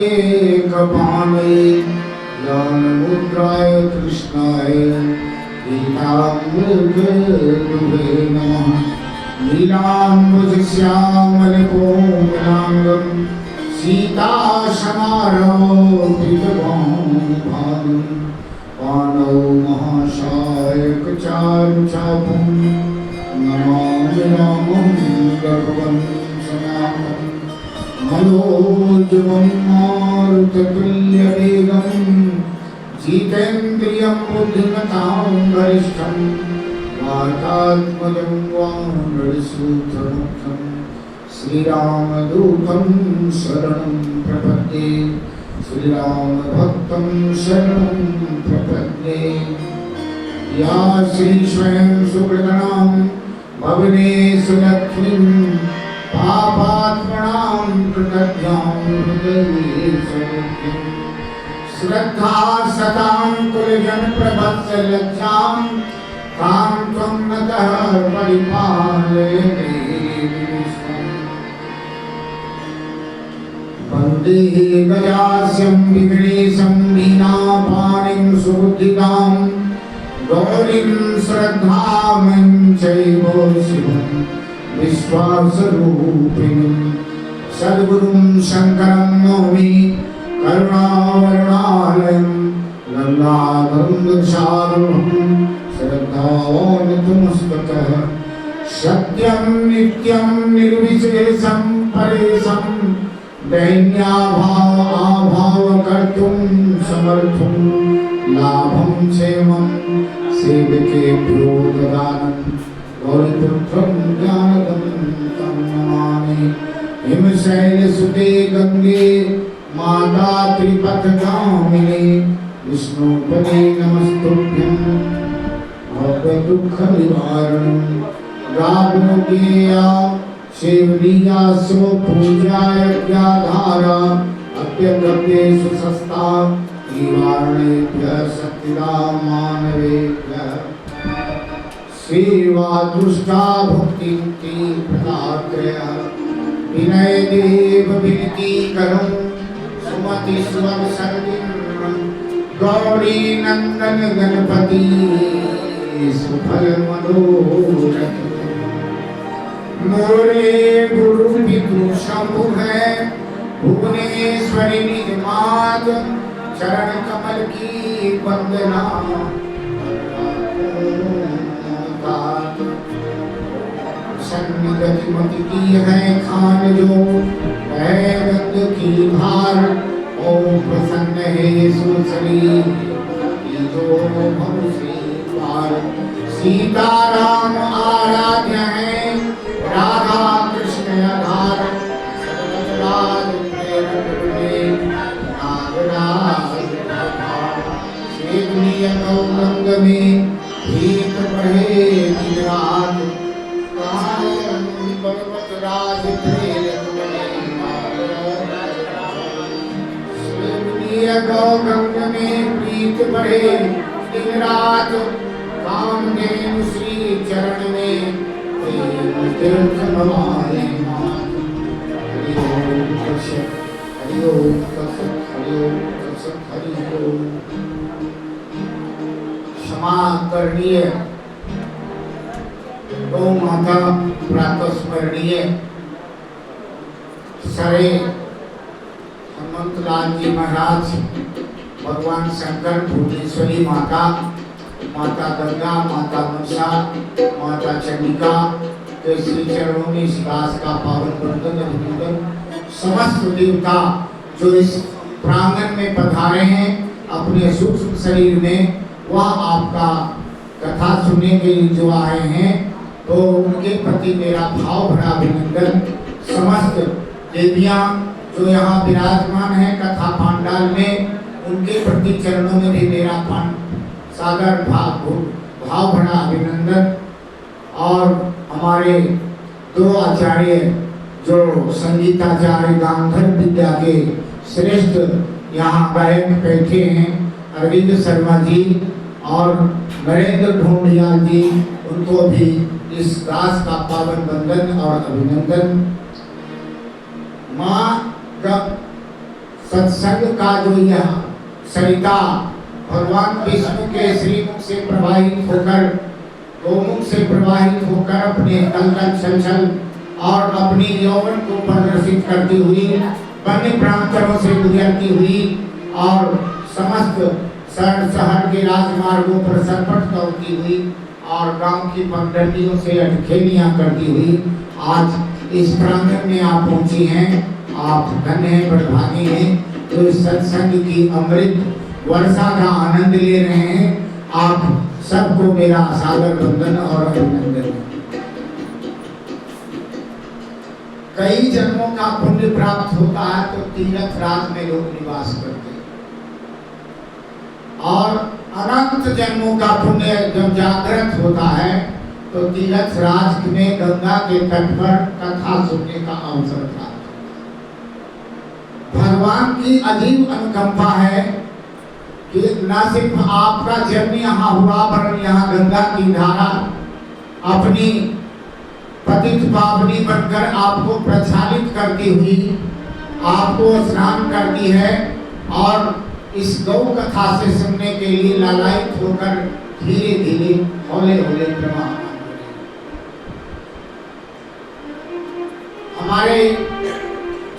कपाले ज्ञानमुद्राय कृष्णाय नीलाम्बुदे नमः। नीलाम्बुजश्यामलकोमलाङ्गं सीतासमारोपितभानुं पाणौ महाशायकचारुचापं नमामि रामं भगवन् सनातनं। मनोजवं मारुततुल्यवेगं जितेन्द्रियं बुद्धिमतां वरिष्ठं वातात्मजं वानरसूत्रमुख्यं श्रीरामदूतं शरणं प्रपद्ये। श्रीरामभक्तं शरणं प्रपद्ये। या श्री स्वयं सुकृतनां भवने सुलक्ष्मीं पापात्मनां कृतज्ञां हृदये सौख्यं। श्रद्धा सतां कुलजन प्रभत्सलज्जां तां त्वं नतः परिपालयते विश्वम्। वन्दे गजास्यं विघ्नेशं वीणापाणिं सुबुद्धिदां गौरीं श्रद्धामं चैव शिवम् विश्वासरूपिणं सद्गुरुं शंकरं नौमि करुणावरुणालयं गंगाधरं सारभं श्रद्धावानतमस्तकः। सत्यं नित्यं निर्विशेषं परेशं दैन्याभाव आभाव कर्तुं समर्थं लाभं क्षेमं सेवकेभ्यो ददानं। गौरीपुत्रं ज्ञानदं तं नमामि। हिमशैलसुते गंगे माता त्रिपथगामिनी विष्णुपदे नमस्तुभ्यं भवदुःखनिवारणं। गावोगेया शिवलीला सो पूजायज्ञाधारा अप्यद्रव्येषु सस्ता निवारणेभ्यः शक्तिदा मानवेभ्यः। सेवा दुष्टा भक्ति प्रदात्रयः विनय देव विनती करो सुमति स्वर सर्विं गौरी नंदन गणपति सुफल मनोरथ। मोरे गुरु पितु शंभु है भुवनेश्वरी निज मात चरण कमल की वंदना। सन्निगति की है खान जो है गंग की धार। ओम प्रसन्न है सुश्री जो भवसी पार। सीताराम आराध्य है राधा कृष्ण आधार। सतराज प्रेरक में नागराज श्री गौरंग में भीत बढ़े दिन रात। भगवत राज प्रेरक गौरंग में प्रीत बढ़े दिन रात। कामधेनु श्री चरण में तीर्थ नवाए मात। हरि ओम तत्सत हरि ओम तत्सत हरि ओम तत्सत हरि ओम। क्षमा करणीय गौ माता प्रातः स्मरणीय सरे हनुमंतलाल जी महाराज भगवान शंकर भुवनेश्वरी माता माता गंगा माता मनसा माता चंडिका के श्री चरणों में इस दास का पावन बंधन अभिनंदन। समस्त देवता जो इस प्रांगण में पधारे हैं अपने सूक्ष्म शरीर में वह आपका कथा सुनने के लिए जो आए हैं तो उनके प्रति मेरा भाव भरा अभिनंदन। समस्त देवियां जो यहाँ विराजमान हैं कथा पांडाल में उनके प्रति चरणों में भी मेरा सागर भाव भरा अभिनंदन। और हमारे दो आचार्य जो संगीताचार्य गांधर्व विद्या के श्रेष्ठ यहाँ गायक बैठे हैं अरविंद शर्मा जी और नरेंद्र ढोंडियाल जी उनको भी इस दास का पावन बंधन और अभिनंदन। माँ का सत्संग का जो यह सरिता भगवान विष्णु के श्रीमुख से प्रवाहित होकर गोमुख से प्रवाहित होकर अपने दलदल छलछल और अपनी यौवन को प्रदर्शित करती हुई वन्य प्रांतों से गुजरती हुई और समस्त शहर के राजमार्गों पर सरपट दौड़ती हुई और गांव की पगडंडियों से अटखेलियां करती हुई आज इस प्रांगण में आप पहुंची हैं। आप धन्य हैं, बड़भागी हैं जो इस सत्संग की अमृत वर्षा का आनंद ले रहे हैं। आप सबको मेरा सादर वंदन और अभिनंदन। कई जन्मों का पुण्य प्राप्त होता है तो तीर्थ राज में लोग निवास करते हैं और अनंत जन्मों का पुण्य जब जागृत होता है तो तीर्थ राज में गंगा के तट पर कथा सुनने का अवसर प्राप्त होता है। भगवान की अजीब अनुकंपा है कि न सिर्फ आपका जन्म यहाँ हुआ वरन यहाँ गंगा की धारा अपनी पतित पावनी बनकर आपको प्रक्षालित करती हुई आपको स्नान करती है और इस गौ कथा से सुनने के लिए लालायित होकर धीरे धीरे हौले हौले प्रवाह हमारे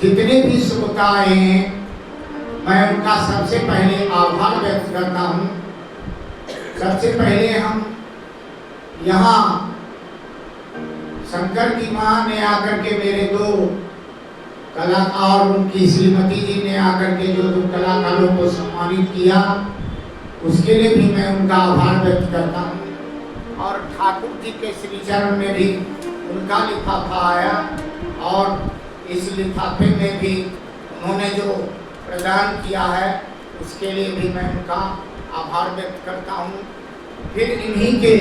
जितने भी श्रोताएं हैं मैं उनका सबसे पहले आभार व्यक्त करता हूँ। सबसे पहले हम यहाँ शंकर की माँ ने आकर के मेरे दो कलाकार उनकी श्रीमती जी ने आकर के जो दो कलाकारों को सम्मानित किया उसके लिए भी मैं उनका आभार व्यक्त करता हूँ। और ठाकुर जी के श्री चरण में भी उनका लिफाफा आया और इस लिफाफे में भी उन्होंने जो प्रदान किया है उसके लिए भी मैं उनका आभार व्यक्त करता हूँ। फिर इन्हीं के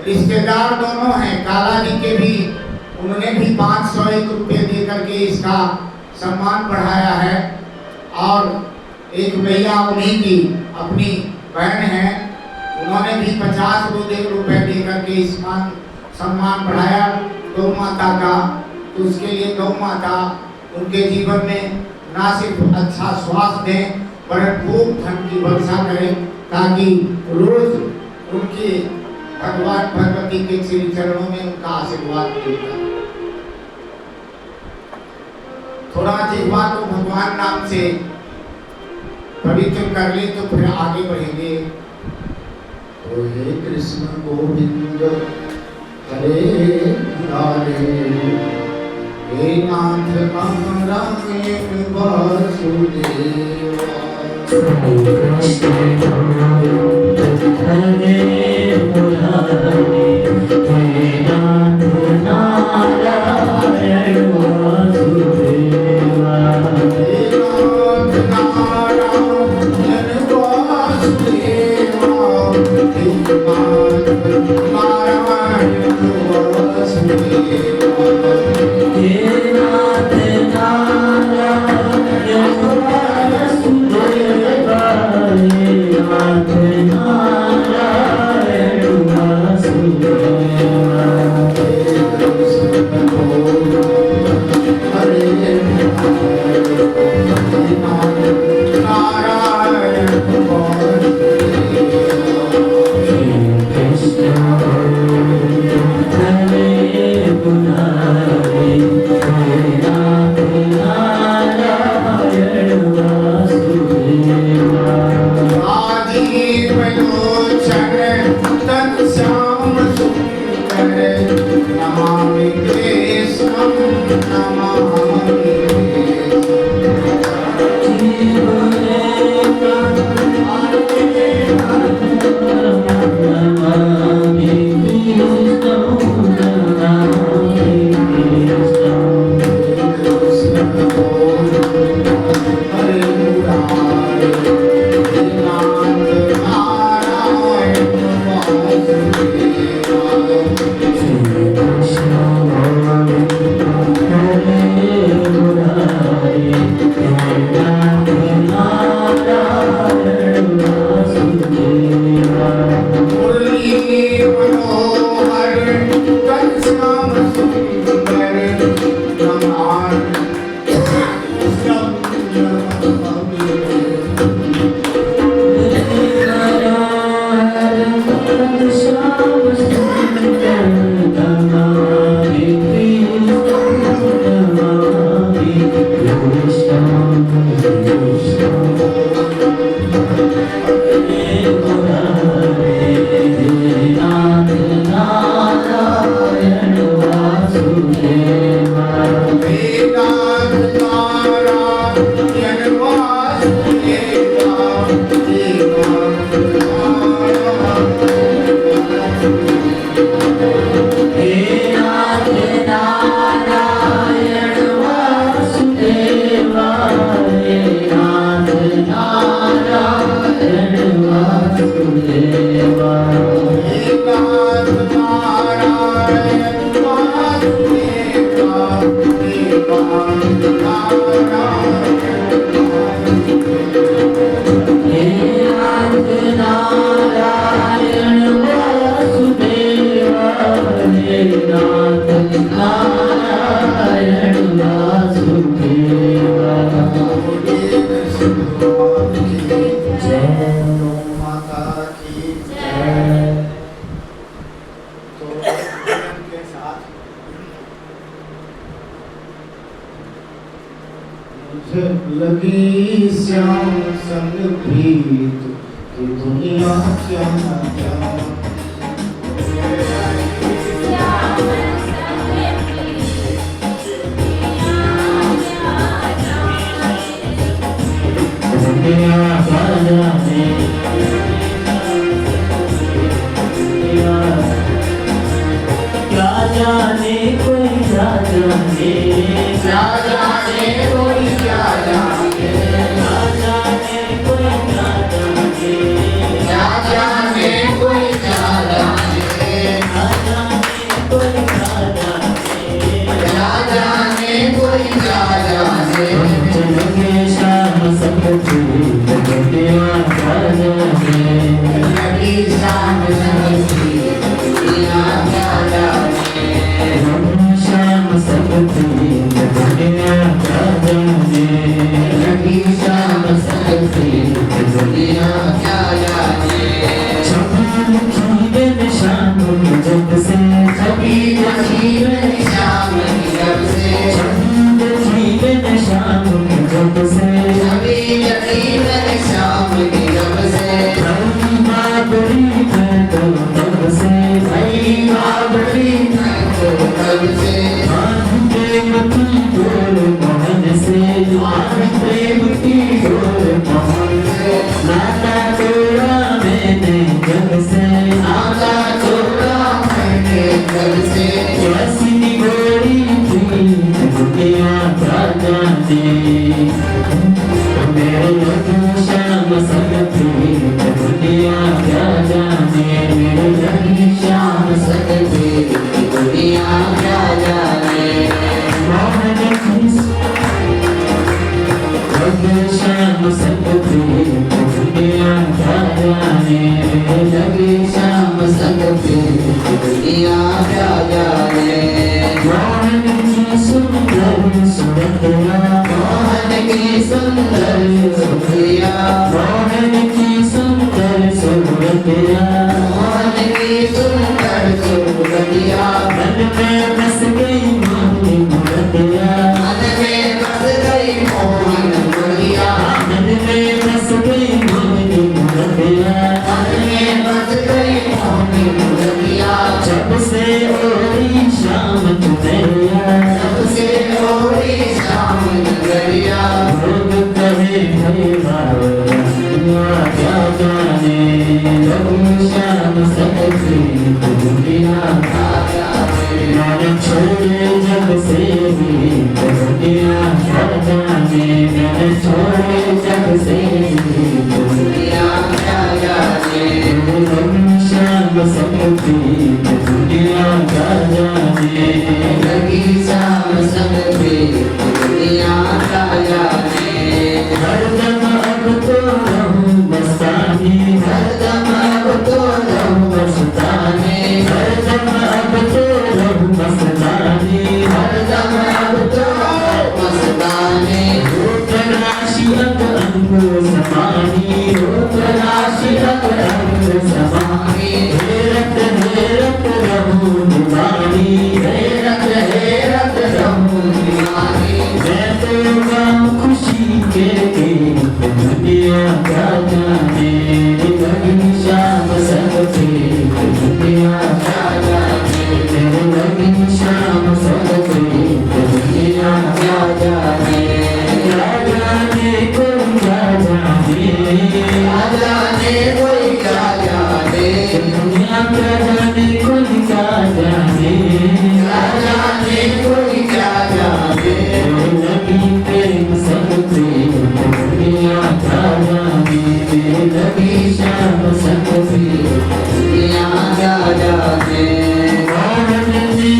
रिश्तेदार दोनों हैं काला जी के भी उन्होंने भी 501 रुपये दे करके इसका सम्मान बढ़ाया है और एक भैया उन्हीं की अपनी बहन है उन्होंने भी 50 रुपये दे करके इस सम्मान बढ़ाया गौ माता का। तो उसके लिए गौ माता उनके जीवन में ना सिर्फ अच्छा स्वास्थ्य दें वरन खूब धन की वर्षा करें ताकि रोज उनके भगवान भगवती के श्री चरणों में उनका आशीर्वाद मिलेगा। थोड़ा जिह्वा को भगवान नाम से पवित्र कर ले तो फिर आगे बढ़ेंगे। तो हे कृष्ण गोविंद हरे मुरारे हे नाथ नारायण वासुदेवा हरे मुरारे हे नाथ नारायण वासुदेवा हे नाथ नारायण वासुदेवा हे नाथ नारायण वासुदेवा हे नाथ नारायण वासुदेवा हे नाथ नारायण वासुदेवा हरे लगी श्याम संग प्रीत कि दुनिया क्या जाने क्या जाने कोई क्या जाने क्या जाने कोई क्या जाने क्या जाने कोई क्या जाने क्या जाने कोई क्या जाने क्या जाने कोई क्या जाने क्या जाने कोई क्या जाने लगे शाम सब प्रीत दुनिया क्या जाने लगी शाम संग प्रीत दुनिया क्या जाने शाम सब प्रीत दुनिया क्या जाने लगी शाम संग प्रीत दुनिया क्या जाने शाम जब से सभी नसीब शाम की जब से शाम जब से सभी नसीब शाम की जब से बड़ी तब से भई बाबरी तब से प्रेम की डोर मोहन से प्रेम की डोर मोहन से नाता तोड़ा मैंने जब से नाता तोड़ा मैंने जब से कैसी गोरी थी दुनिया क्या जाने मेरे लगे शाम सब प्रीत दुनिया क्या जाने मेरे लगे शाम सब प्रीत दुनिया क्या जाने मोहन की लगे शाम सब प्रीत दुनिया क्या जाने मेरे लगे शाम संग प्रीत दुनिया क्या जाने मोहन की सुंदर सुरतिया मोहन की सुंदर सुखिया मोहन की सुंदर सुरतिया मोहन की सुंदर सुखिया मन में बस गई मोहनी मूर्तिया मन में बस गई मोहन मुरिया मन में बस गई मोहनी मूर्तिया मन में बस गई मोहन मुरिया जब से ओरी शाम तुझरिया सबसे ओरी शाम नगरिया लोग कहे हे बाबा क्या जाने लगू शाम सब प्रीत दुनिया मैंने छोड़े जब से भी दुनिया क्या जाने मैंने छोड़े जब से भी दुनिया क्या जाने लगू शाम सब प्रीत दुनिया क्या जाने लगी शाम संग प्रीत दुनिया क्या जाने हरदम अब तो रहूं मस्तानी हरदम अब तो रहूं मस्तानी हरदम अब तो रहूं मस्तानी हरदम अब तो मस्ताने राशि अक अंग समानी राशि अक अंग समानी हेरत रहूं दीवानी हेरत रहूं दीवानी मैं तो गाँव खुशी के गीत दुनिया क्या जाने लगी शाम सब प्रीत दुनिया क्या जाने लगी शाम सब प्रीत दुनिया क्या जाने क्या जाने कोई क्या जाने क्या जाने कोई क्या जाने दुनिया क्या जाने कोई क्या जाने क्या जाने कोई क्या जाने लगी प्रेम सब प्रीत दुनिया क्या जाने लगी शाम सब प्रीत दुनिया क्या जाने मोहन ने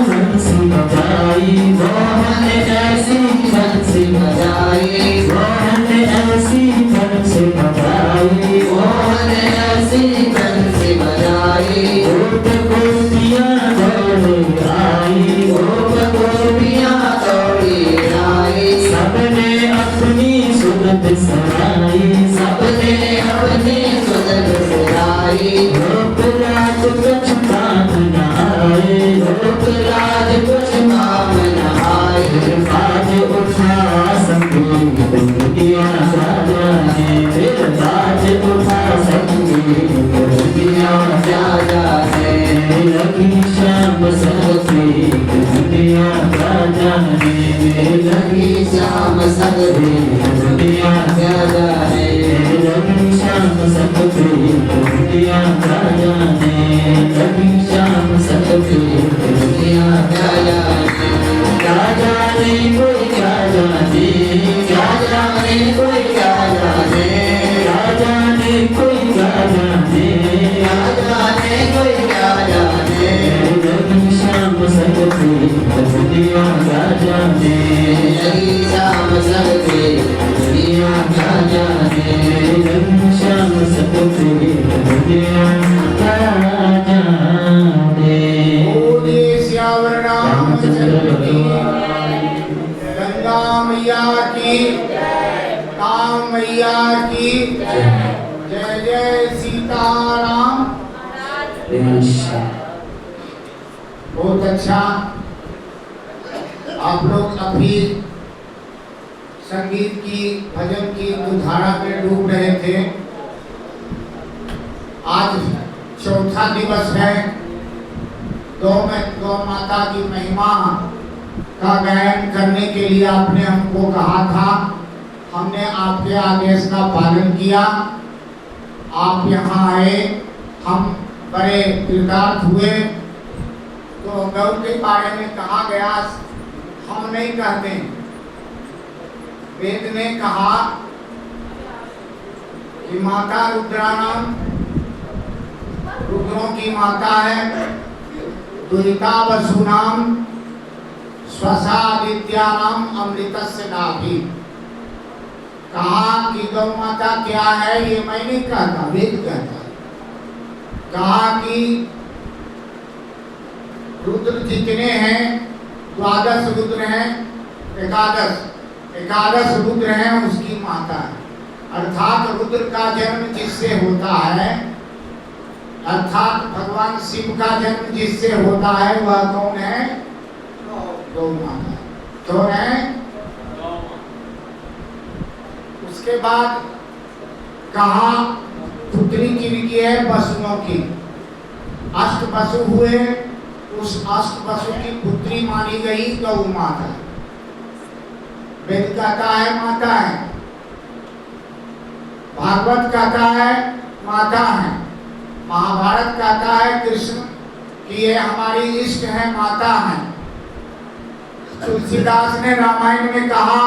हंसी बजाई मोहन ऐसी हंसी बजाई मोहन ऐसी हंसी बजाई मोहन ऐसी बंसी बजाई गोप गोपियाँ दौड़े आई गोप गोपियाँ दौड़ी आई सबने अपनी सूरत सराई सबने अपनी सुंदर सराई गोप रात कुछ काम न आए गोप राज कुछ काम न आए आज उठा सब संगी दुनिया राजा ने फिर राज उठा संगी दुनिया राजा ने लगी श्याम सगरी दुनिया राजा ने लगी श्याम सगरी दुनिया राजा ने लगी श्याम सगरी दुनिया राजा ने लगी श्याम सगरी दुनिया राजा ने कोई क्या जाने क्या जाने कोई क्या जाने राजा ने कोई क्या जाने राजा ने कोई क्या जाने लगी श्याम सगरी दुनिया राजा ने लगी श्याम सगरी दुनिया राजा ने लगी श्याम सगरी दुनिया राजा ने बोलिए सियावर रामचंद्र की गंगा मैया की राम मैया की जय जय सीताराम। बहुत अच्छा, आप लोग अभी संगीत की भजन की धारा में डूब रहे थे। आज चौथा दिवस है। गौ माता की महिमा का गायन करने के लिए आपने हमको कहा था। हमने आपके आदेश का पालन किया। आप यहाँ आए, हम बड़े कृतार्थ हुए। तो गौ के बारे में कहा गया, हम नहीं कहते। वेद ने कहा कि माता रुद्रानाम, रुद्रों की माता है। दुहिता वसुनाम स्वसादित्यानाम अमृतस्य नाभि। कहा कि गौ माता क्या है, ये मैं नहीं कहता, वेद कहता है। कहा कि रुद्र जितने हैं, 12 रुद्र हैं, 11 रुद्र हैं, उसकी माता है। अर्थात रुद्र का जन्म जिससे होता है, अर्थात भगवान शिव का जन्म जिससे होता है, वह कौन है? गौ माता। कौन है? उसके बाद कहा पुत्री की है पशुओं की। अष्ट पशु हुए, उस अष्ट पशु की पुत्री मानी गई गौ माता। वेद कहता है माता है, भागवत कहता है माता है, महाभारत कहता है कृष्ण कि ये हमारी इष्ट है, माता है। तुलसीदास ने रामायण में कहा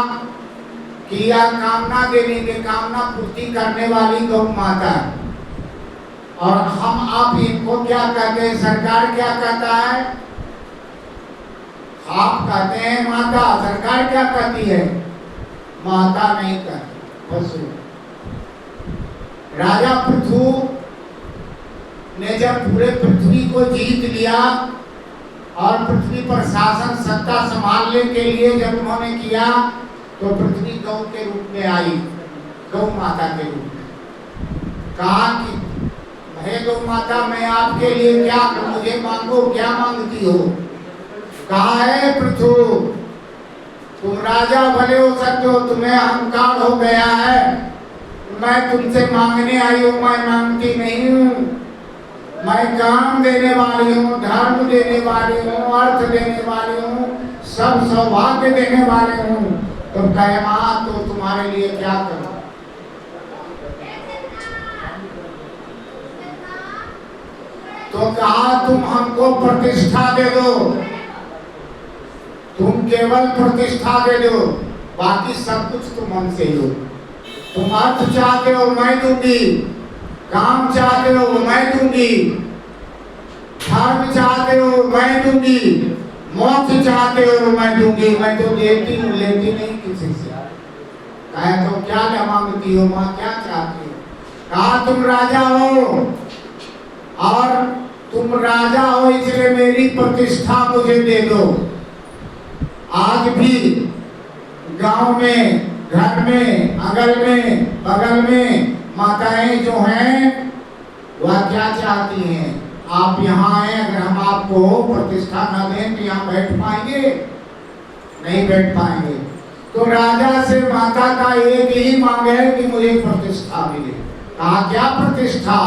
कि यह कामना देने के कामना पूर्ति करने वाली गौ माता है। और हम आप इनको क्या कहते हैं? सरकार क्या कहता है? आप कहते हैं माता, सरकार क्या कहती है? माता नहीं कहती, पशु। राजा पृथु ने जब पूरे पृथ्वी को जीत लिया और पृथ्वी पर शासन सत्ता संभालने के लिए जब उन्होंने किया, तो पृथ्वी गौ के रूप में आई, गौ माता के रूप में। कहा कि हे गौ माता, मैं आपके लिए क्या करूं, मुझे मांगो, क्या मांगती हो? कहा है पृथु, तुम राजा भले हो सकते हो, तुम्हें अहंकार हो गया है, मैं तुमसे मांगने आई हूं, मैं मांगती नहीं हूं। मैं काम देने वाली हूँ, धर्म देने वाली हूँ, अर्थ देने वाली हूँ, सब सौभाग्य देने वाले हूँ। तो कहे मां, तो तुम्हारे लिए क्या करूं? तो कहा तुम हमको प्रतिष्ठा दे दो, तुम केवल प्रतिष्ठा दे दो, बाकी सब कुछ तुम हमसे लो। तुम अर्थ चाहते हो मैं दूंगी, काम चाहते हो मैं दूंगी, धर्म चाहते हो मैं दूंगी, मोक्ष चाहते हो मैं दूंगी। मैं तो देती हूँ, लेती नहीं किसी से। कहे तो क्या मांगती हो माँ, क्या चाहती हो? कहा तुम राजा हो और तुम राजा हो, इसलिए मेरी प्रतिष्ठा मुझे दे दो। आज भी गांव में, घर में, अगल में, बगल में माताएं जो हैं वह क्या चाहती हैं? आप यहाँ आए, अगर हम आपको प्रतिष्ठा न दें तो यहाँ बैठ पाएंगे? नहीं बैठ पाएंगे। तो राजा से माता का एक ही मांग है कि मुझे प्रतिष्ठा मिले। कहा क्या प्रतिष्ठा?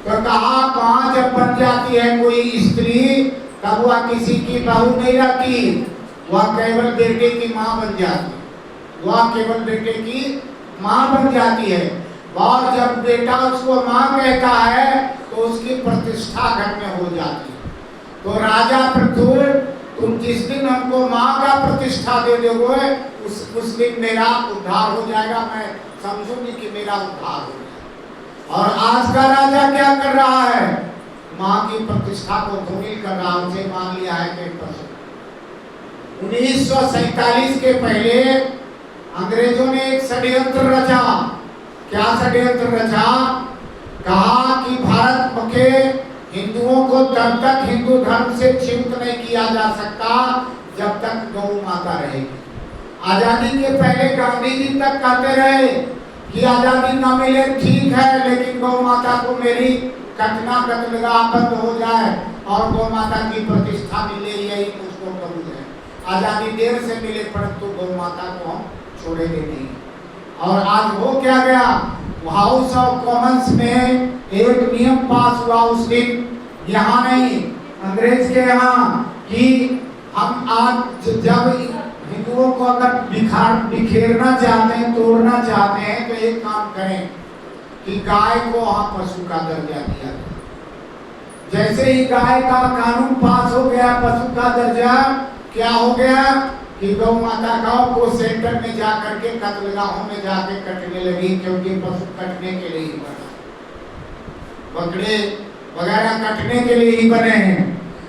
तो कहा वहां जब बन जाती है कोई स्त्री तब वह किसी की बहू नहीं रहती, वह केवल बेटे की माँ बन जाती है। वह केवल बेटे की माँ बन जाती है। और जब बेटा उसको माँ कहता है तो उसकी प्रतिष्ठा घर में हो जाती है। तो राजा पृथु, तुम जिस दिन हमको माँ का प्रतिष्ठा दे दोगे उस दिन मेरा उद्धार हो जाएगा, मैं समझूंगी कि मेरा उद्धार हो गया। और आज का राजा क्या कर रहा है? माँ की प्रतिष्ठा को धूमिल कर रहा, उसे मान लिया है कि 1947 के पहले अंग्रेजों ने एक षड्यंत्र रचा। क्या षड्यंत्र रचा? कहा कि भारत के हिंदुओं को तब तक हिंदू धर्म से च्युत नहीं किया जा सकता जब तक गौ माता रहेगी। आजादी के पहले गांधी जी तक कहते रहे कि आजादी ना मिले ठीक है, लेकिन गौ माता को मेरी कटना कत्लगा बंद हो जाए और गौ माता की प्रतिष्ठा मिले, यही मुझको कबूल है। आजादी देर से मिले परंतु गौ माता को हम छोड़ेंगे नहीं। और आज हो क्या गया? हाउस ऑफ कॉमन्स में एक नियम पास हुआ उस दिन, यहाँ नहीं अंग्रेज के यहाँ, कि हम आज जब हिंदुओं को अगर बिखेरना चाहते हैं, तोड़ना चाहते हैं, तो एक काम करें कि गाय को वहां पशु का दर्जा दिया गया। जैसे ही गाय का कानून पास हो गया, पशु का दर्जा क्या हो गया कि गौ माता गांव को सेंटर में जा करके कत्लगाहों में जाके कटने लगी, क्योंकि पशु कटने के लिए ही बना, बकरे वगैरह कटने के लिए ही बने हैं।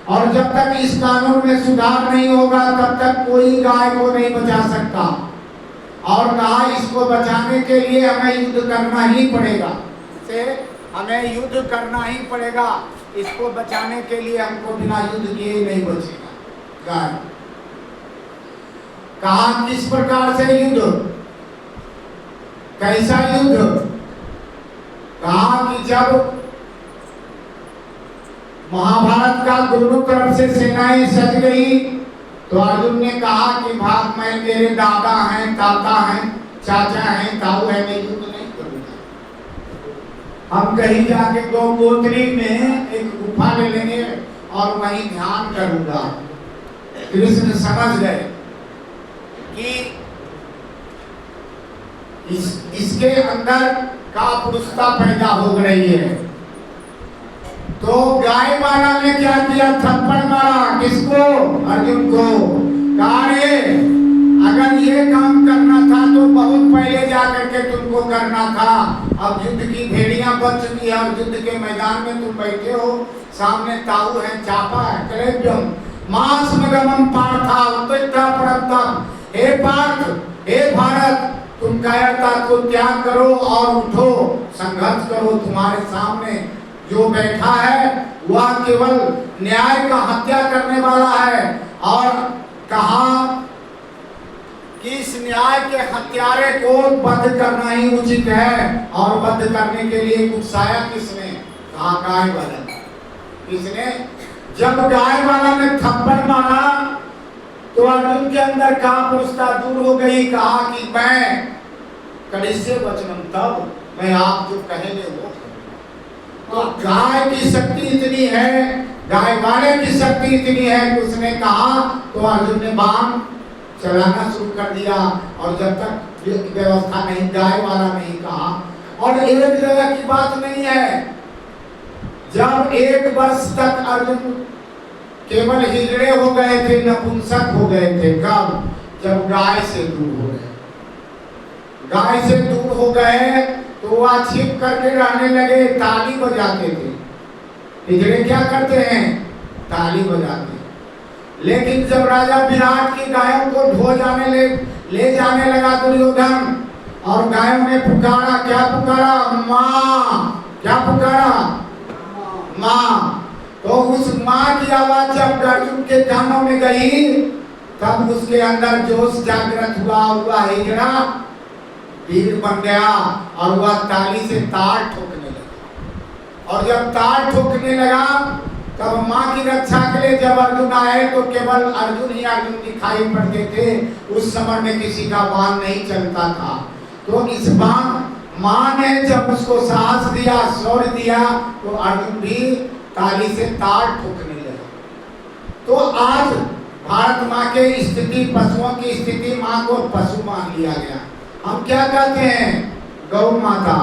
और जब तक इस कानून में सुधार नहीं होगा तब तक कोई गाय को नहीं बचा सकता। और कहा इसको बचाने के लिए हमें युद्ध करना ही पड़ेगा, से हमें युद्ध करना ही पड़ेगा। इसको बचाने के लिए हमको बिना युद्ध किए ही नहीं बचेगा गाय। कहा किस प्रकार से युद्ध? कैसा युद्ध? कहा कि जब महाभारत का दोनों तरफ से सेनाएं सज गई तो अर्जुन ने कहा कि भाग, मैं मेरे दादा हैं, ताता हैं, चाचा हैं, ताऊ है, मैं युद्ध नहीं करूंगा। हम कहीं जाके गंगोत्री में एक गुफा ले लेंगे और वहीं ध्यान करूंगा। कृष्ण समझ गए कि इसके अंदर कापुरुषता पैदा हो रही है। तो गाय वाला ने क्या किया? थप्पड़ मारा। किसको? अर्जुन को। कहा रे, अगर ये काम करना था तो बहुत पहले जा करके तुमको करना था। अब युद्ध की भेड़ियां बन चुकी है और युद्ध के मैदान में तुम बैठे हो, सामने ताऊ है, चापा है, कलेब्यम मासमगमम पार्था उत्तिष्ठा परंतम। हे पार्थ, हे भारत, तुम कायरता को त्याग करो और उठो, संघर्ष करो। तुम्हारे सामने जो बैठा है वह केवल न्याय का हत्या करने वाला है। और कहा कि इस न्याय के हत्यारे को बंद करना ही उचित है। और बंद करने के लिए उकसाया किसने? कहा गाय वाला। किसने? जब गाय वाला ने थप्पड़ मारा तो अर्जुन के अंदर कापुरुषता दूर हो गई। कहा कि मैं कड़िस्य वचनम, तब मैं आप जो कहेंगे वो। तो गाय की शक्ति इतनी है, गाय वाले की शक्ति इतनी है कि उसने कहा तो अर्जुन ने बाण चलाना शुरू कर दिया। और जब तक व्यवस्था नहीं, गाय वाला नहीं कहा। और एक जगह की बात नहीं है, जब 1 वर्ष तक अर्जुन केवल हिजड़े हो गए थे, नपुंसक हो गए थे। कब? जब गाय से दूर हो गए। गाय से दूर हो गए तो वह छिप करके रहने लगे, ताली बजाते थे। हिजड़े क्या करते हैं? ताली बजाते। लेकिन जब राजा विराट की गायों को ले जाने लगा दुर्योधन, और गायों ने पुकारा, क्या पुकारा? माँ। क्या पुकारा? माँ। तो उस माँ की आवाज जब अर्जुन के कानों में गई तब उसके अंदर जोश जागृत हुआ। हुआ हिजड़ा वीर बन गया और वह ताली से ताल ठोकने लगा। और जब ताल ठोकने लगा तब माँ की रक्षा के लिए जब अर्जुन आए तो केवल अर्जुन ही अर्जुन दिखाई पड़ते थे। उस समय में किसी का बाण नहीं चलता था। तो इस बाण माँ ने जब उसको साहस दिया, शौर्य दिया, तो अर्जुन भी ताली से ताल ठोकने लगा। तो आज भारत माँ के स्थिति, पशुओं की स्थिति, माँ को पशु मान लिया गया। हम क्या कहते हैं? गौ माता।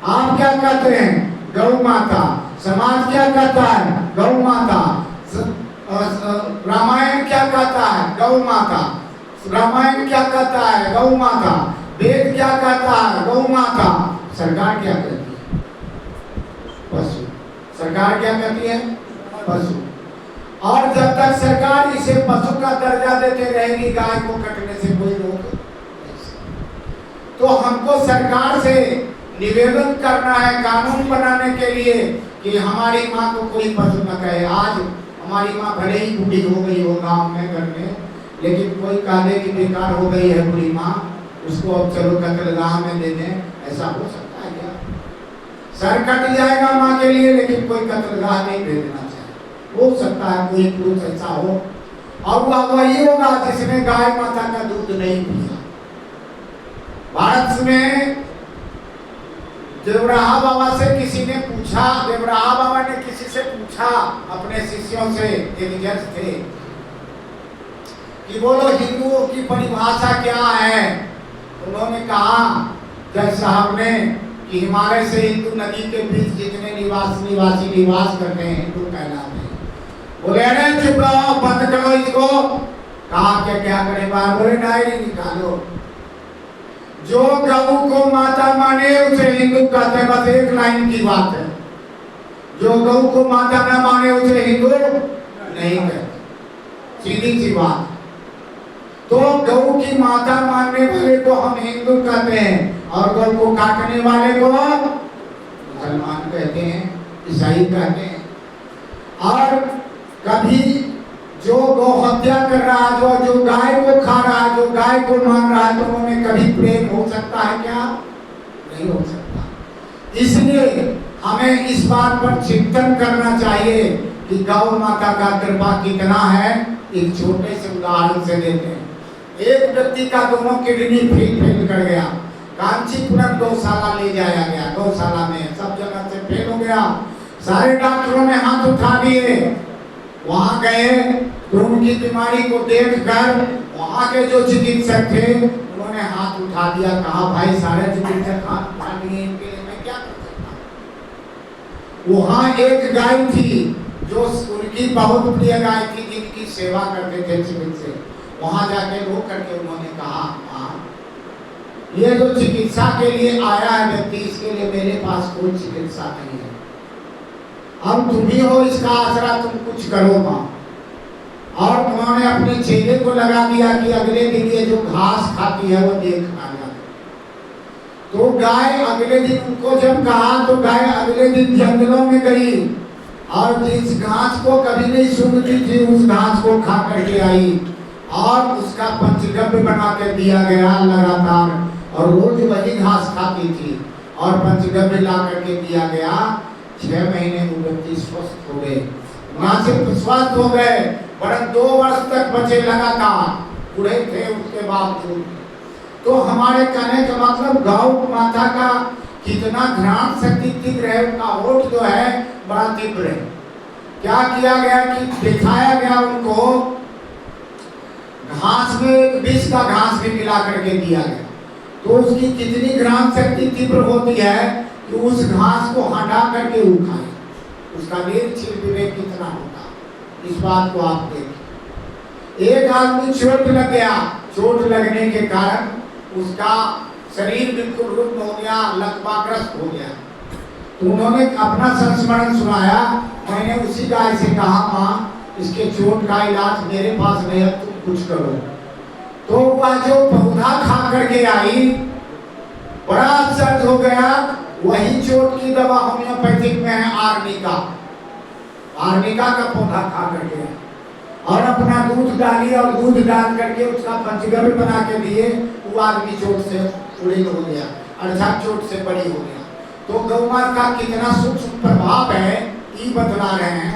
आप क्या कहते हैं? गौ माता। समाज क्या कहता है? गौ माता। रामायण क्या कहता है? गौ माता। रामायण क्या कहता है? गौ माता। वेद क्या कहता है? गौ माता। सरकार क्या कहती है? पशु। सरकार क्या कहती है? पशु। और जब तक सरकार इसे पशु का दर्जा देते रहेगी, गाय को कटने से कोई रोक नहीं। तो हमको सरकार से निवेदन करना है कानून बनाने के लिए कि हमारी माँ को कोई पशु न कहे। आज हमारी माँ भले ही बूढ़ी हो गई हो गांव में, घर में, लेकिन कोई कह दे कि बेकार हो गई है बूढ़ी माँ, उसको अब चलो कत्लगाह में दे दें, ऐसा हो सकता है क्या? सर कट जाएगा माँ के लिए, लेकिन कोई कत्लगाह नहीं दे देना चाहिए। हो सकता है कोई पुरुष ऐसा हो, और वह वही होगा जिसने गाय माता का दूध नहीं पिया। भारत में देवराहा बाबा से किसी ने पूछा, देवराहा बाबा ने किसी से पूछा, अपने शिष्यों से, एक जज थे, कि बोलो हिंदुओं की परिभाषा क्या है? उन्होंने कहा जज साहब ने कि हिमालय से हिंदू नदी के बीच जितने निवासी निवास करते हैं हिंदू कहलाते हैं। बोले अरे चुप रहो, बंद करो इसको। कहा क्या करें? बाहर बोले डायरी निकालो। जो गऊ को माता माने उसे हिंदू कहते हैं। बस एक लाइन की बात है, जो गऊ को माता न माने उसे हिंदू नहीं कहते। सीधी सी बात। तो गऊ की माता मानने वाले को हम हिंदू कहते हैं, और गऊ को काटने वाले को मुसलमान कहते हैं, ईसाई कहते हैं। और कभी जो गौ हत्या कर रहा है, जो गाय को खा रहा है, जो गाय को मान रहा है, तो उन्हें कभी प्रेम हो सकता है क्या? नहीं हो सकता। इसलिए हमें इस बात पर चिंतन करना चाहिए कि गौ माता का कृपा कितना है। एक छोटे से उदाहरण से देते हैं। एक व्यक्ति का दोनों किडनी फेल कर गया। कांचीपुरम गौशाला ले जाया गया। गौशाला में सब जगह से फेल हो गया। सारे डॉक्टरों ने हाथ उठा दिए। वहां गए तो उनकी बीमारी को देखकर वहां के जो चिकित्सक थे उन्होंने हाथ उठा दिया। कहा भाई सारे चिकित्सक हाथ उठा दिए, इनके लिए मैं क्या कर सकता हूं? वहां एक गाय थी जो उनकी बहुत प्रिय गाय थी, जिनकी सेवा करते थे चिकित्सक। वहां जाके रो करके उन्होंने कहा, माँ ये जो चिकित्सा के लिए आया है व्यक्ति, इसके लिए मेरे पास कोई चिकित्सा नहीं है। अब तुम ही हो इसका आसरा, तुम कुछ करो माँ। और उन्होंने अपने चेले को लगा दिया कि अगले दिन ये जो घास खाती है वो देख आना। तो गाय अगले दिन, उनको जब कहा तो गाय अगले दिन जंगलों में गई और जिस घास को कभी नहीं सूंघती थी उस घास को खा करके आई, और उसका पंचगव्य बना के दिया गया लगातार, और रोज वही घास खाती थी और पंचगव्य ला करके दिया गया। 6 महीने में व्यक्ति स्वस्थ हो गए। ना सिर्फ स्वस्थ हो गए वरन 2 वर्ष तक बचे लगातार, बूढ़े थे उसके बावजूद। तो हमारे कहने का मतलब गौ माता का कितना घ्राण शक्ति तीव्र है, उनका होठ जो है बड़ा तीव्र है। क्या किया गया कि दिखाया गया उनको घास में विष का घास भी मिला करके दिया गया। तो उसकी कितनी घ्राण शक्ति तीव्र होती है कि उस घास को हटा करके उखाए, उसका वेग छिल विवेक कितना होता, इस बात को आप देखिए। एक आदमी चोट लग गया, चोट लगने के कारण उसका शरीर बिल्कुल रुग्ण हो गया, लकवाग्रस्त हो गया। तो उन्होंने अपना संस्मरण सुनाया। मैंने उसी गाय से कहा, माँ इसके चोट का इलाज मेरे पास नहीं है, तुम कुछ करो। तो वह जो पौधा खा करके आई, बड़ा आश्चर्य हो गया। वही चोट की दवा होम्योपैथिक में है आर्निका। आर्निका का पौधा खा करके और अपना दूध डाली और दूध डाल करके उसका पंचगव्य बना के दिए। वो आदमी चोट से पूरी हो गया, अर्थात चोट से बड़ी हो गया। तो गौ माता का कितना सूक्ष्म प्रभाव है, ये बतला रहे हैं